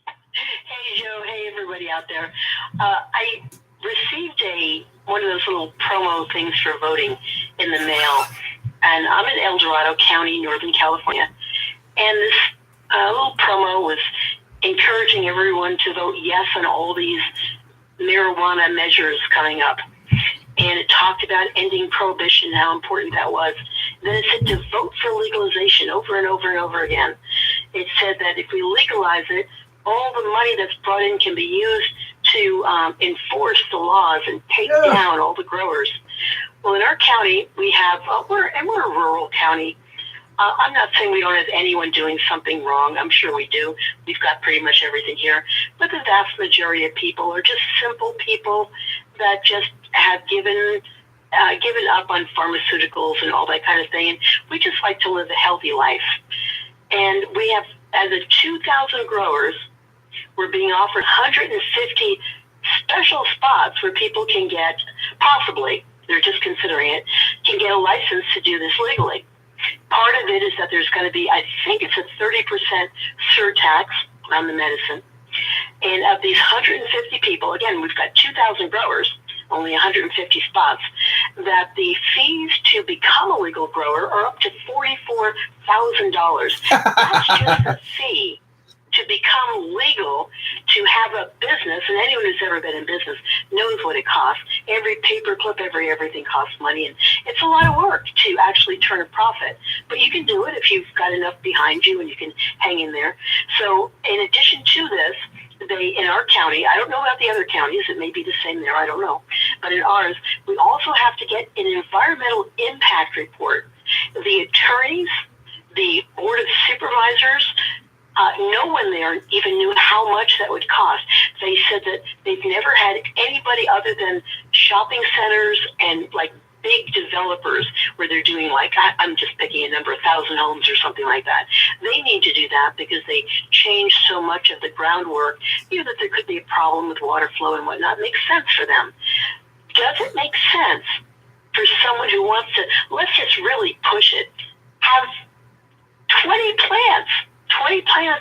Hey, Joe. Hey, everybody out there. I received one of those little promo things for voting in the mail, and I'm in El Dorado County, Northern California, and this little promo was encouraging everyone to vote yes on all these marijuana measures coming up. And it talked about ending prohibition, how important that was. And then it said to vote for legalization over and over and over again. it said that if we legalize it, all the money that's brought in can be used to enforce the laws and take down all the growers. Well, in our county, we have, we're a rural county. I'm not saying we don't have anyone doing something wrong. I'm sure we do. We've got pretty much everything here. But the vast majority of people are just simple people that just have given up on pharmaceuticals and all that kind of thing. And we just like to live a healthy life. And we have, as of 2,000 growers, we're being offered 150 special spots where people can get, possibly, they're just considering it, can get a license to do this legally. Part of it is that there's going to be, I think it's a 30% surtax on the medicine. And of these 150 people, again, we've got 2,000 growers, only 150 spots, that the fees to become a legal grower are up to $44,000. That's just a fee to become legal, to have a business, and anyone who's ever been in business knows what it costs. Every paperclip, everything costs money, and it's a lot of work to actually turn a profit. But you can do it if you've got enough behind you and you can hang in there. So in addition to this, in our county, I don't know about the other counties, it may be the same there, I don't know. But in ours, we also have to get an environmental impact report. The attorneys, the board of supervisors, no one there even knew how much that would cost. They said that they've never had anybody other than shopping centers and like big developers where they're doing like, I'm just picking a number, 1,000 homes or something like that. They need to do that because they changed so much of the groundwork, that there could be a problem with water flow and whatnot. It makes sense for them. Does it make sense for someone who wants to, let's just really push it, have 20 plants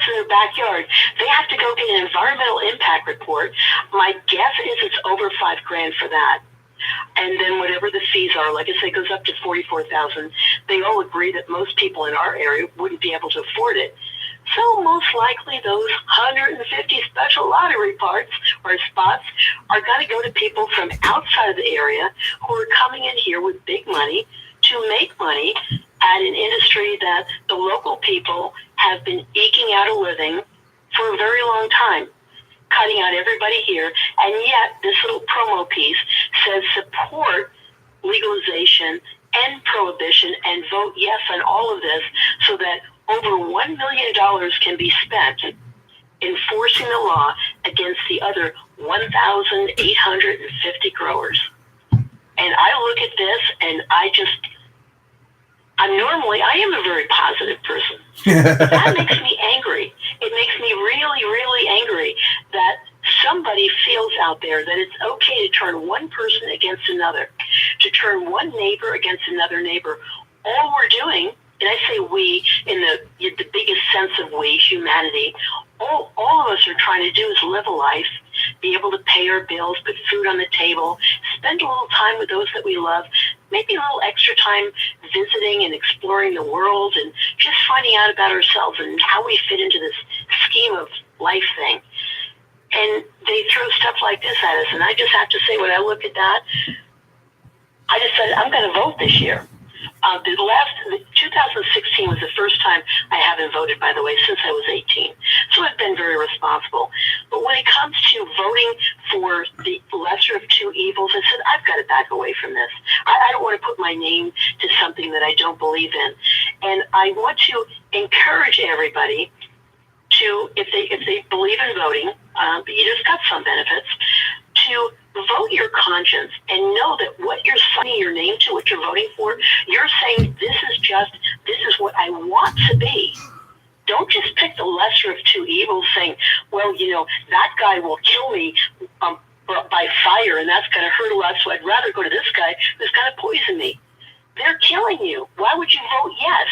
in their backyard? They have to go get an environmental impact report. My guess is it's over $5,000 for that. And then whatever the fees are, like I say, goes up to $44,000. They all agree that most people in our area wouldn't be able to afford it. So most likely those 150 special lottery parts or spots are going to go to people from outside of the area who are coming in here with big money to make money at an industry that the local people have been eking out a living for a very long time, cutting out everybody here. And yet this little promo piece says support legalization, end prohibition, and vote yes on all of this so that over $1 million can be spent enforcing the law against the other 1,850 growers. And I look at this and I am a very positive person. That makes me angry. It makes me really, really angry that somebody feels out there that it's okay to turn one person against another, to turn one neighbor against another neighbor. All we're doing, and I say we in the biggest sense of we, humanity, all of us are trying to do is live a life, be able to pay our bills, put food on the table, spend a little time with those that we love, maybe a little extra time visiting and exploring the world and just finding out about ourselves and how we fit into this scheme of life thing. And they throw stuff like this at us. And I just have to say, when I look at that, I just said, I'm going to vote this year. 2016 was the first time I haven't voted, by the way, since I was 18. So I've been very responsible. But when it comes to voting for the lesser of two evils, I said, I've got to back away from this. I don't want to put my name to something that I don't believe in. And I want to encourage everybody to, if they believe in voting, you just got some benefits, to vote your conscience and know that what you're signing your name to, what you're voting for, you're saying this is what I want to be. Don't just pick the lesser of two evils saying, well, that guy will kill me by fire and that's going to hurt a lot, so I'd rather go to this guy who's going to poison me. They're killing you. Why would you vote yes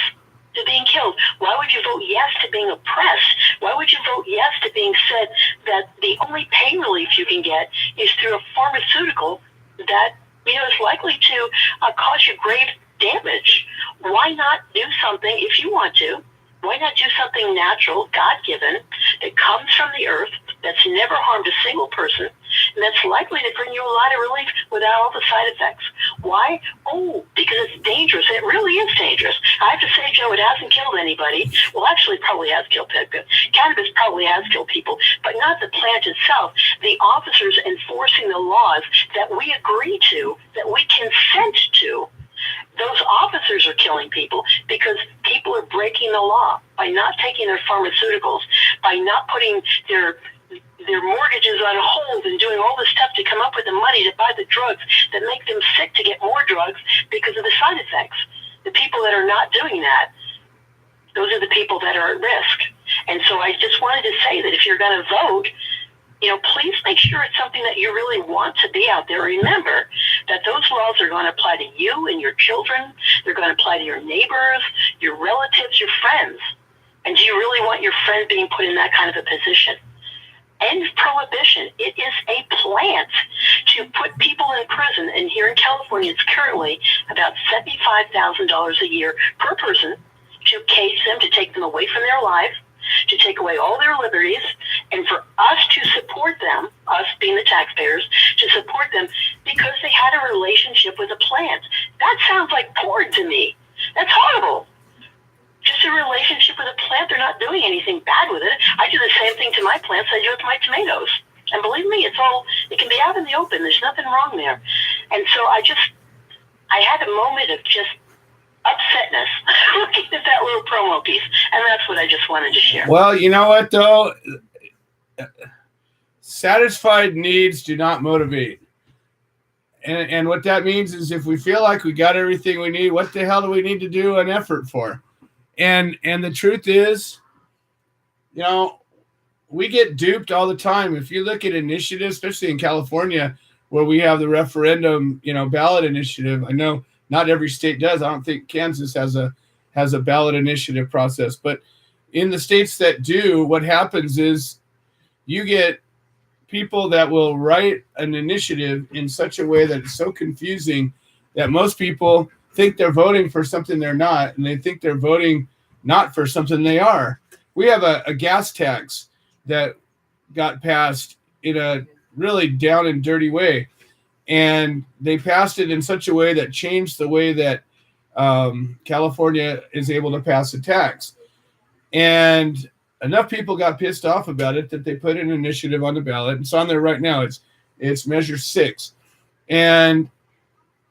to being killed? Why would you vote yes to being oppressed? Why would you vote yes to being said that the only pain relief you can get is through a pharmaceutical that is likely to cause you grave damage? Why not do something, if you want to, why not do something natural, God-given, that comes from the earth, that's never harmed a single person, and that's likely to bring you a lot of relief without all the side effects. Why? Oh, because it's dangerous. It really is dangerous. I have to say, Joe, it hasn't killed anybody. Well, actually, it probably has killed people. Cannabis probably has killed people, but not the plant itself. The officers enforcing the laws that we agree to, that we consent to, those officers are killing people because people are breaking the law by not taking their pharmaceuticals, by not putting their mortgages on hold and doing all this stuff to come up with the money to buy the drugs that make them sick to get more drugs because of the side effects. The people that are not doing that, those are the people that are at risk. And so I just wanted to say that if you're going to vote, please make sure it's something that you really want to be out there. Remember that those laws are going to apply to you and your children. They're going to apply to your neighbors, your relatives, your friends. And do you really want your friend being put in that kind of a position? End prohibition. It is a plant to put people in prison. And here in California, it's currently about $75,000 a year per person to cage them, to take them away from their life, to take away all their liberties, and for us to support them, us being the taxpayers, to support them because they had a relationship with a plant. That sounds like porn to me. That's horrible. Just a relationship with a plant. They're not doing anything bad with it. I do the same thing to my plants I do with my tomatoes. And believe me, it can be out in the open. There's nothing wrong there. And so I had a moment of just upsetness looking at that little promo piece, and that's what I just wanted to share. Well, you know what, though? Satisfied needs do not motivate. And what that means is if we feel like we got everything we need, what the hell do we need to do an effort for? And the truth is, we get duped all the time. If you look at initiatives, especially in California, where we have the referendum, ballot initiative, I know not every state does. I don't think Kansas has a ballot initiative process, but in the states that do, what happens is you get people that will write an initiative in such a way that it's so confusing that most people think they're voting for something they're not, and they think they're voting not for something they are. We have a gas tax that got passed in a really down and dirty way, and they passed it in such a way that changed the way that California is able to pass a tax. And enough people got pissed off about it that they put an initiative on the ballot. It's on there right now. It's Measure 6. And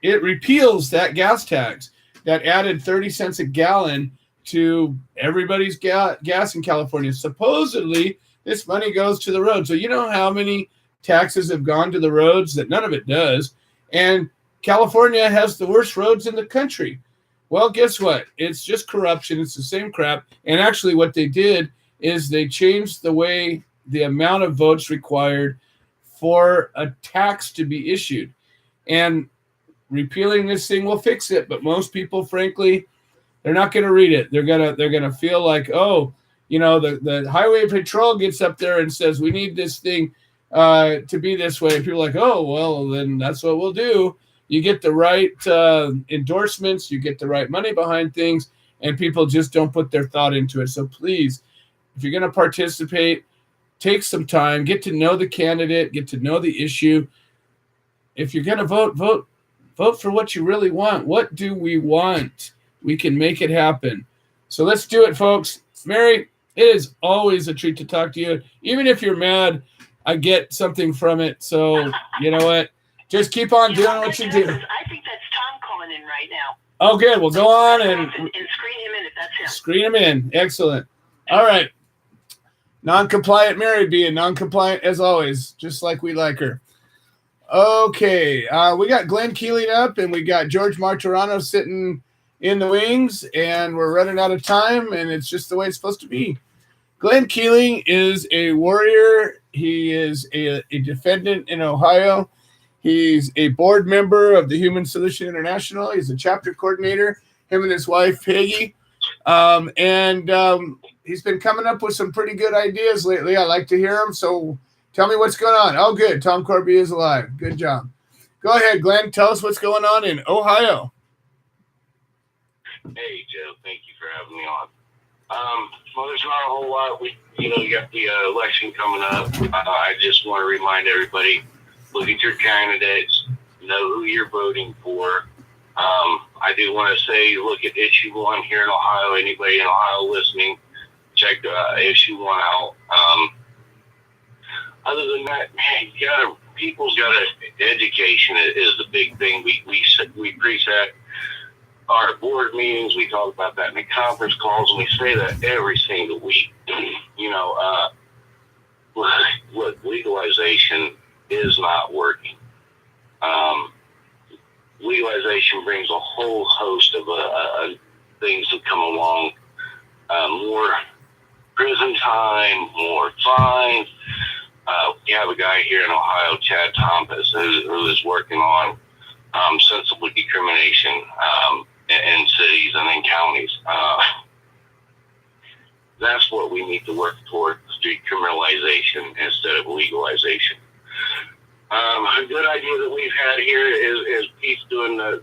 it repeals that gas tax that added 30 cents a gallon to everybody's gas in California. Supposedly, this money goes to the road. So you know how many taxes have gone to the roads? That none of it does. And California has the worst roads in the country. Well, guess what? It's just corruption. It's the same crap. And actually what they did is they changed the amount of votes required for a tax to be issued. And repealing this thing will fix it. But most people, frankly, they're not going to read it. They're gonna feel like, the highway patrol gets up there and says, we need this thing to be this way. And people are like, oh, well, then that's what we'll do. You get the right endorsements, you get the right money behind things, and people just don't put their thought into it. So please, if you're going to participate, take some time, get to know the candidate, get to know the issue. If you're going to vote for what you really want. What do we want? We can make it happen. So let's do it, folks. Mary, it is always a treat to talk to you. Even if you're mad, I get something from it. So you know what? Just keep on doing what you do. I think that's Tom calling in right now. Oh, good. Well, go on and screen him in if that's him. Screen him in. Excellent. All right. Non-compliant Mary being non-compliant as always, just like we like her. Okay. We got Glenn Keeling up, and we got George Martorano sitting in the wings, and we're running out of time, and it's just the way it's supposed to be. Glenn Keeling is a warrior. He is a defendant in Ohio. He's a board member of the Human Solution International. He's a chapter coordinator, him and his wife, Peggy. He's been coming up with some pretty good ideas lately. I like to hear them. So tell me what's going on. Oh, good. Tom Corby is alive. Good job. Go ahead, Glenn. Tell us what's going on in Ohio. Hey, Joe. Thank you for having me on. Well, there's not a whole lot. You got the election coming up. I just want to remind everybody, look at your candidates, know who you're voting for. I do want to say, look at issue 1 here in Ohio. Anybody in Ohio listening, check issue 1 out. Other than that, man, people's got to, education is the big thing. We preach that our board meetings. We talk about that in the conference calls, and we say that every single week. Look, legalization is not working. Legalization brings a whole host of things that come along. More prison time, more fines. We have a guy here in Ohio, Chad Thomas, who is working on sensible decrimination in cities and in counties. That's what we need to work toward, decriminalization instead of legalization. A good idea that we've had here is Pete's doing the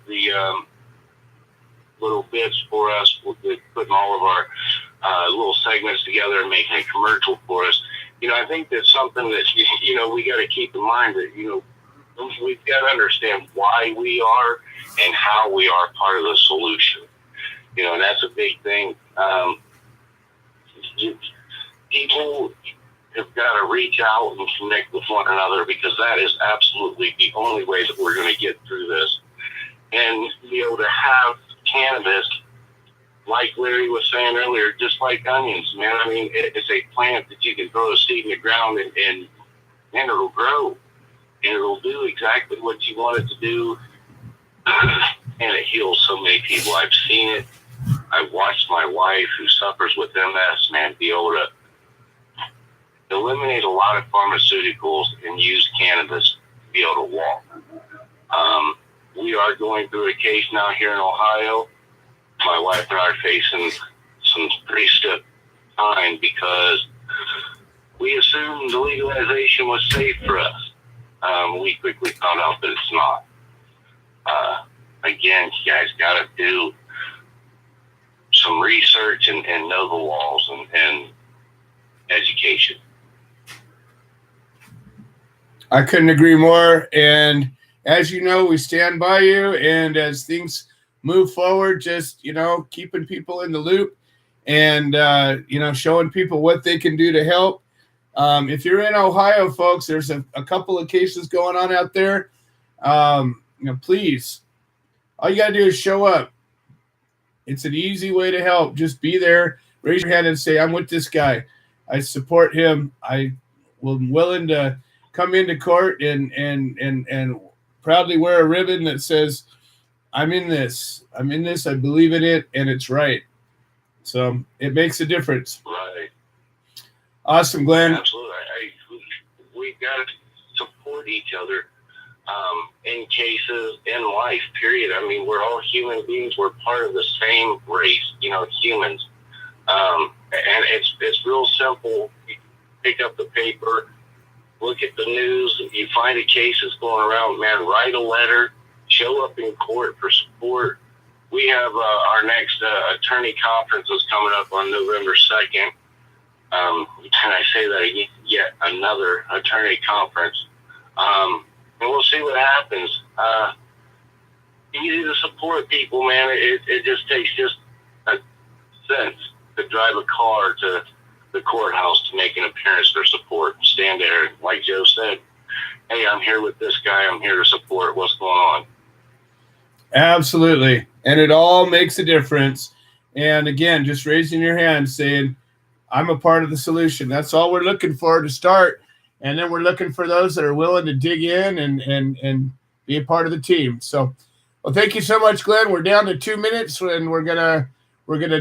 little bits for us, putting all of our little segments together and making a commercial for us. I think that's something that, we got to keep in mind that, we've got to understand why we are and how we are part of the solution. And that's a big thing. People have got to reach out and connect with one another, because that is absolutely the only way that we're going to get through this. And be able to have cannabis, like Larry was saying earlier, just like onions, man. I mean, it's a plant that you can throw a seed in the ground and it'll grow. And it'll do exactly what you want it to do. And it heals so many people. I've seen it. I've watched my wife, who suffers with MS, man, be able to eliminate a lot of pharmaceuticals and use cannabis to be able to walk. We are going through a case now here in Ohio. My wife and I are facing some pretty stiff time because we assumed the legalization was safe for us. We quickly found out that it's not. Again, you guys got to do some research and know the laws and education. I couldn't agree more. And as you know, we stand by you. And as things move forward, just, keeping people in the loop and, showing people what they can do to help. If you're in Ohio, folks, there's a couple of cases going on out there. Please, all you got to do is show up. It's an easy way to help. Just be there, raise your hand and say, I'm with this guy. I support him. I'm willing to come into court and proudly wear a ribbon that says, I'm in this. I believe in it, and it's right. So it makes a difference. Right. Awesome, Glenn. Absolutely. We've got to support each other in cases, in life, period. I mean, we're all human beings. We're part of the same race, humans. And it's real simple. You pick up the paper, look at the news. If you find a case that's going around, man, write a letter, show up in court for support. We have our next attorney conference is coming up on November 2nd. Can I say that again? Yet another attorney conference. And we'll see what happens. Easy to support people, man. It just takes just a sense to drive a car to the courthouse to make an appearance for support. Stand there, like Joe said, hey, I'm here with this guy. I'm here to support what's going on. Absolutely. And it all makes a difference. And again, just raising your hand saying, I'm a part of the solution. That's all we're looking for to start. And then we're looking for those that are willing to dig in and be a part of the team. So, well, thank you so much, Glenn. We're down to 2 minutes, and we're gonna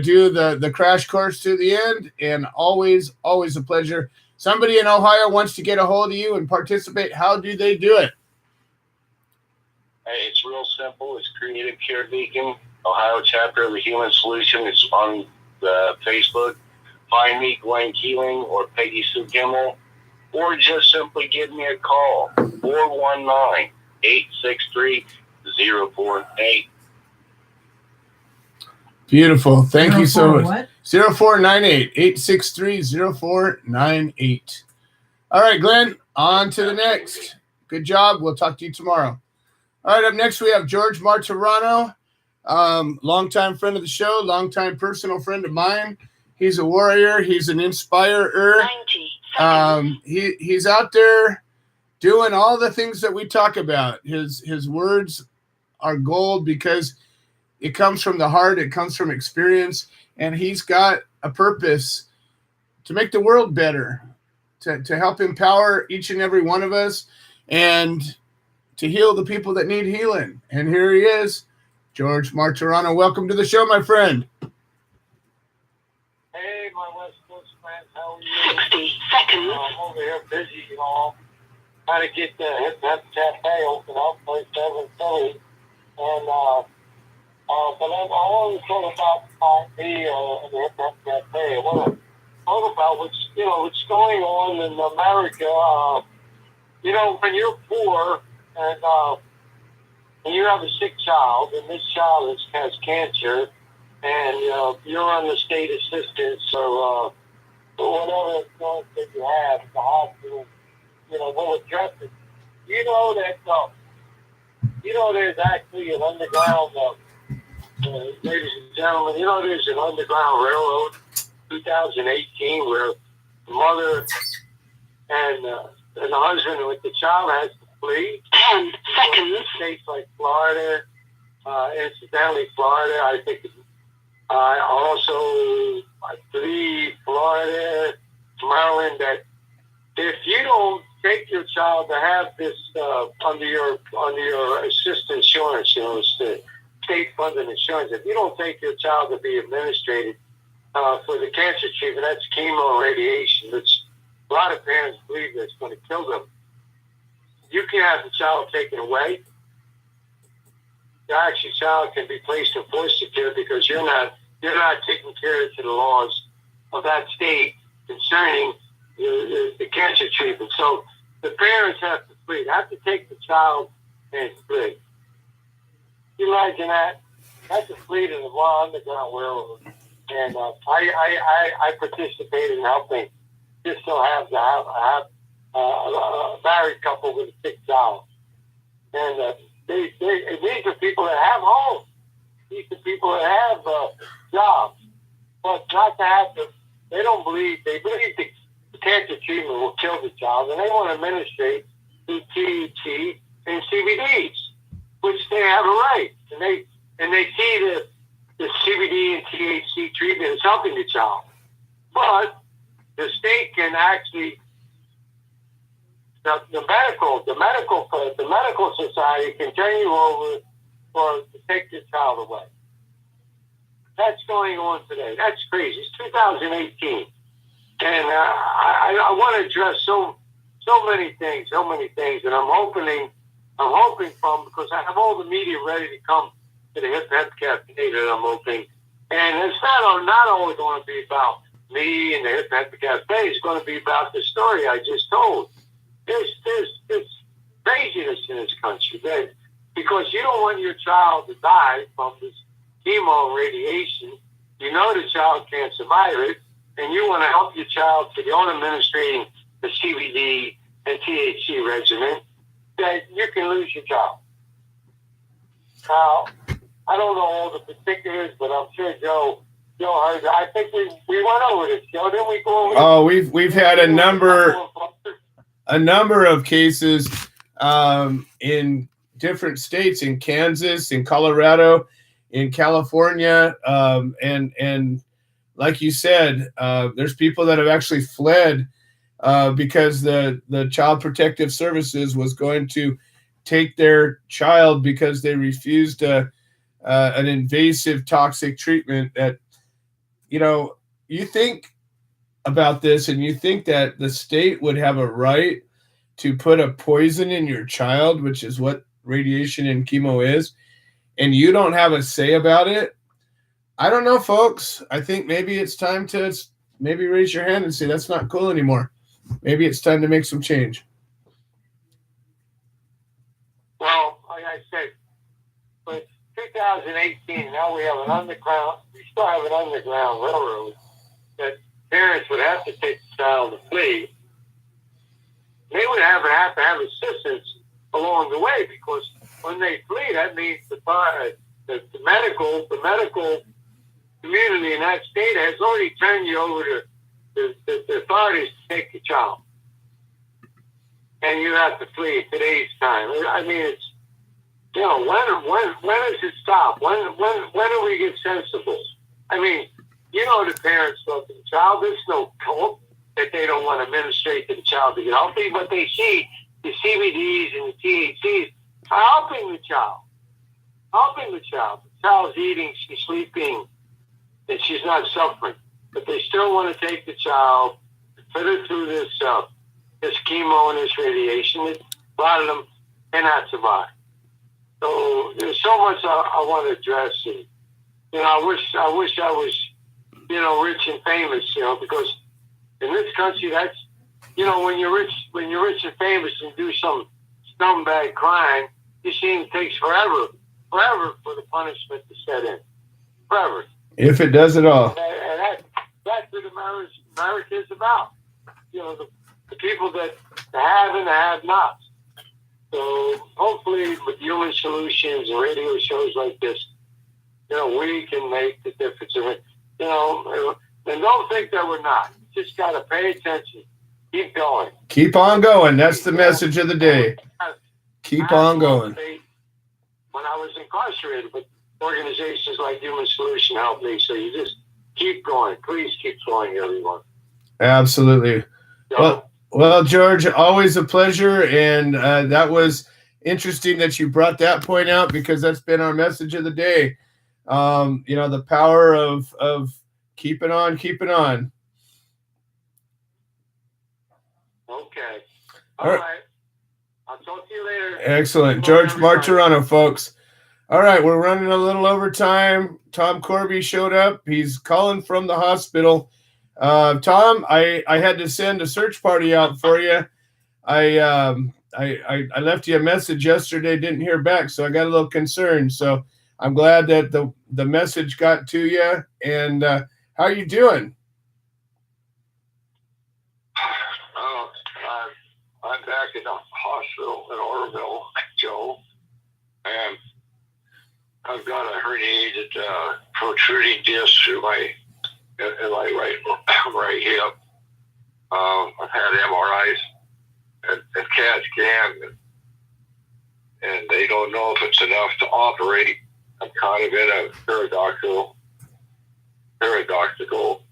do the crash course to the end. And always a pleasure. Somebody in Ohio wants to get a hold of you and participate. How do they do it? Hey, it's real simple. It's Creative Care Beacon, Ohio chapter of the Human Solution. It's on Facebook. Find me, Glenn Keeling, or Peggy Sue Kimmel, or just simply give me a call, 419-863-0498. Beautiful. Thank you so much. What? 0498-863-0498. All right, Glenn, on to the next. Good job. We'll talk to you tomorrow. All right, up next we have George Martirano, longtime friend of the show, longtime personal friend of mine. He's a warrior. He's an inspirer. 90 seconds. He's out there doing all the things that we talk about. His words are gold because it comes from the heart. It comes from experience, and he's got a purpose to make the world better, to help empower each and every one of us, and to heal the people that need healing. And here he is, George Martirano. Welcome to the show, my friend. Hey, my West Coast friends, how are you? 60 seconds. I'm over here busy, trying to get the Hip Hop Cafe open up, place 7:30. And, but I want to talk about me and the Hip Hop Cafe. I want to talk about what's going on in America. When you're poor and you have a sick child, and this child has cancer, and you're on the state assistance or whatever that you have at the hospital, will address it. There's actually an underground, ladies and gentlemen, there's an underground railroad, 2018, where the mother and the husband with the child has to flee. 10 seconds. States like Florida, incidentally, Florida, I think, I believe Florida, Maryland, that if you don't take your child to have this under your assistance insurance, the state funded insurance, if you don't take your child to be administrated for the cancer treatment, that's chemo and radiation, which a lot of parents believe that's going to kill them. You can have the child taken away. The actual child can be placed in foster care because you're not taking care to the laws of that state concerning the cancer treatment. So the parents have to flee. They have to take the child and flee. You imagine that? That's a flee to the Underground Railroad. And I participated in helping just so have a married couple with a sick child. And these are people that have homes. These are people that have jobs. But not to have to, they believe the cancer treatment will kill the child, and they want to administrate through THC and CBDs, which they have a right. And they see the CBD and THC treatment is helping the child. But the state can actually, the medical society can turn you over or to take your child away. That's going on today. That's crazy. It's 2018. And I want to address so many things, and I'm hoping because I have all the media ready to come to the Hip Hop Cafe that I'm opening. And it's not always going to be about me and the Hip Hop Cafe. It's going to be about the story I just told. There's craziness in this country, because you don't want your child to die from this chemo and radiation. You know the child can't survive it, and you want to help your child to on administering the CBD and THC regimen, that you can lose your child. Now, I don't know all the particulars, but I'm sure Joe heard. I think we went over this, Joe. Didn't we go over this? Oh, we've had a number of cases in different states, in Kansas, in Colorado, in California, and like you said, there's people that have actually fled because the Child Protective Services was going to take their child because they refused an invasive toxic treatment. That, you think about this and you think that the state would have a right to put a poison in your child, which is what radiation and chemo is, and you don't have a say about it. I don't know, folks. I think maybe it's time to raise your hand and say that's not cool anymore. Maybe it's time to make some change. Well, like I said, but 2018, now we still have an underground railroad that parents would have to take the child to flee. They would have to have assistance along the way, because when they flee, that means the medical community in that state has already turned you over to the authorities to take the child, and you have to flee at today's time. I mean, it's, you know, when does it stop? When do we get sensible? I mean, you know, the parents love the child. There's no hope that they don't want to administrate to the child to get healthy, but they see the CBDs and the THCs are helping the child. The child's eating, she's sleeping, and she's not suffering. But they still want to take the child, put her through this chemo and this radiation. A lot of them cannot survive. So there's so much I want to address. And, you know, I wish I was, you know, rich and famous, you know, because in this country, that's, you know, when you're rich and famous and do some scumbag crime, you see it takes forever for the punishment to set in. Forever. If it does at all. And that's what America is about. You know, the people that have and the have-nots. So hopefully with Human Solutions and radio shows like this, you know, we can make the difference. You know, and don't think that we're not. You just got to pay attention. Keep going. Keep on going. That's the message of the day. Keep on going. When I was incarcerated, but organizations like Human Solution helped me. So you just keep going. Please keep going, everyone. Absolutely. Well, George, always a pleasure. And that was interesting that you brought that point out, because that's been our message of the day. You know, the power of keeping on. Okay. All right. I'll talk to you later. Excellent. George Martorano, folks. All right, we're running a little over time. Tom Corby showed up. He's calling from the hospital. Tom, I had to send a search party out for you. I left you a message yesterday, didn't hear back, so I got a little concerned. So I'm glad that the message got to you. And how are you doing? I'm back in the hospital in Oroville, Joe, and I've got a herniated protruding disc in my right hip. I've had MRIs and CAT scan, and they don't know if it's enough to operate. I'm kind of in a paradoxical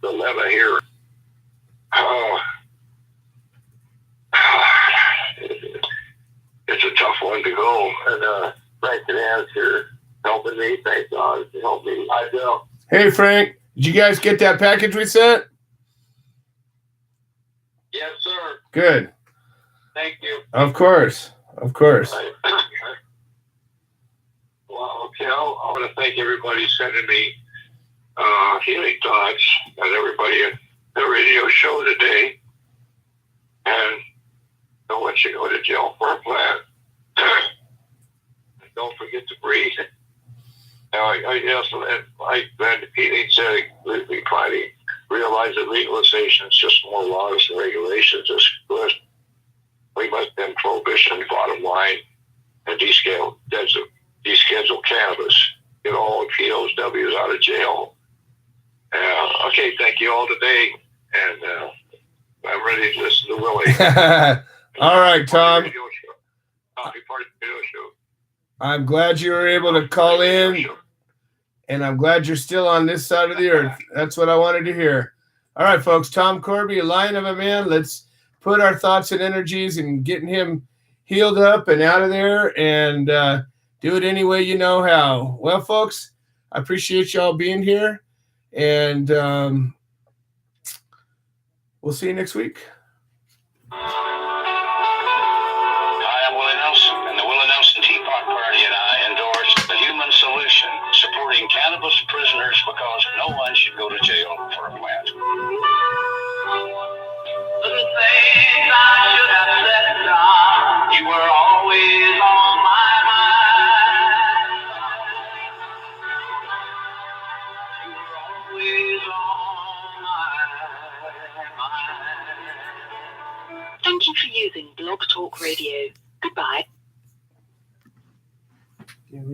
dilemma here. It's a tough one to go, and Frank and Ann's here helping me. Thank God to help me. I do. Hey, Frank, did you guys get that package we sent? Yes, sir. Good. Thank you. Of course. Well, okay, I want to thank everybody sending me healing thoughts, and everybody at the radio show today. And don't let you go to jail for a plan. Don't forget to breathe. Now, like Ben Keating said, we finally realize that legalization is just more laws and regulations. It's good. We must end prohibition, bottom line, and deschedule cannabis. Get all POWs out of jail. Okay, thank you all today, and I'm ready to listen to Willie. All right, Tom. Happy Party Radio Show. I'm glad you were able to call in, and I'm glad you're still on this side of the earth. That's what I wanted to hear. All right, folks. Tom Corby, a lion of a man. Let's put our thoughts and energies in getting him healed up and out of there, and do it any way you know how. Well, folks, I appreciate y'all being here, and we'll see you next week. Hi, I'm Willie Nelson, and the Willie Nelson Teapot Party and I endorse the Human Solution, supporting cannabis prisoners because no one should go to jail for a plant. The things I should have said, Tom, you were always on my mind. You were always on my mind. Thank you for using Blog Talk Radio. Goodbye. Yeah, we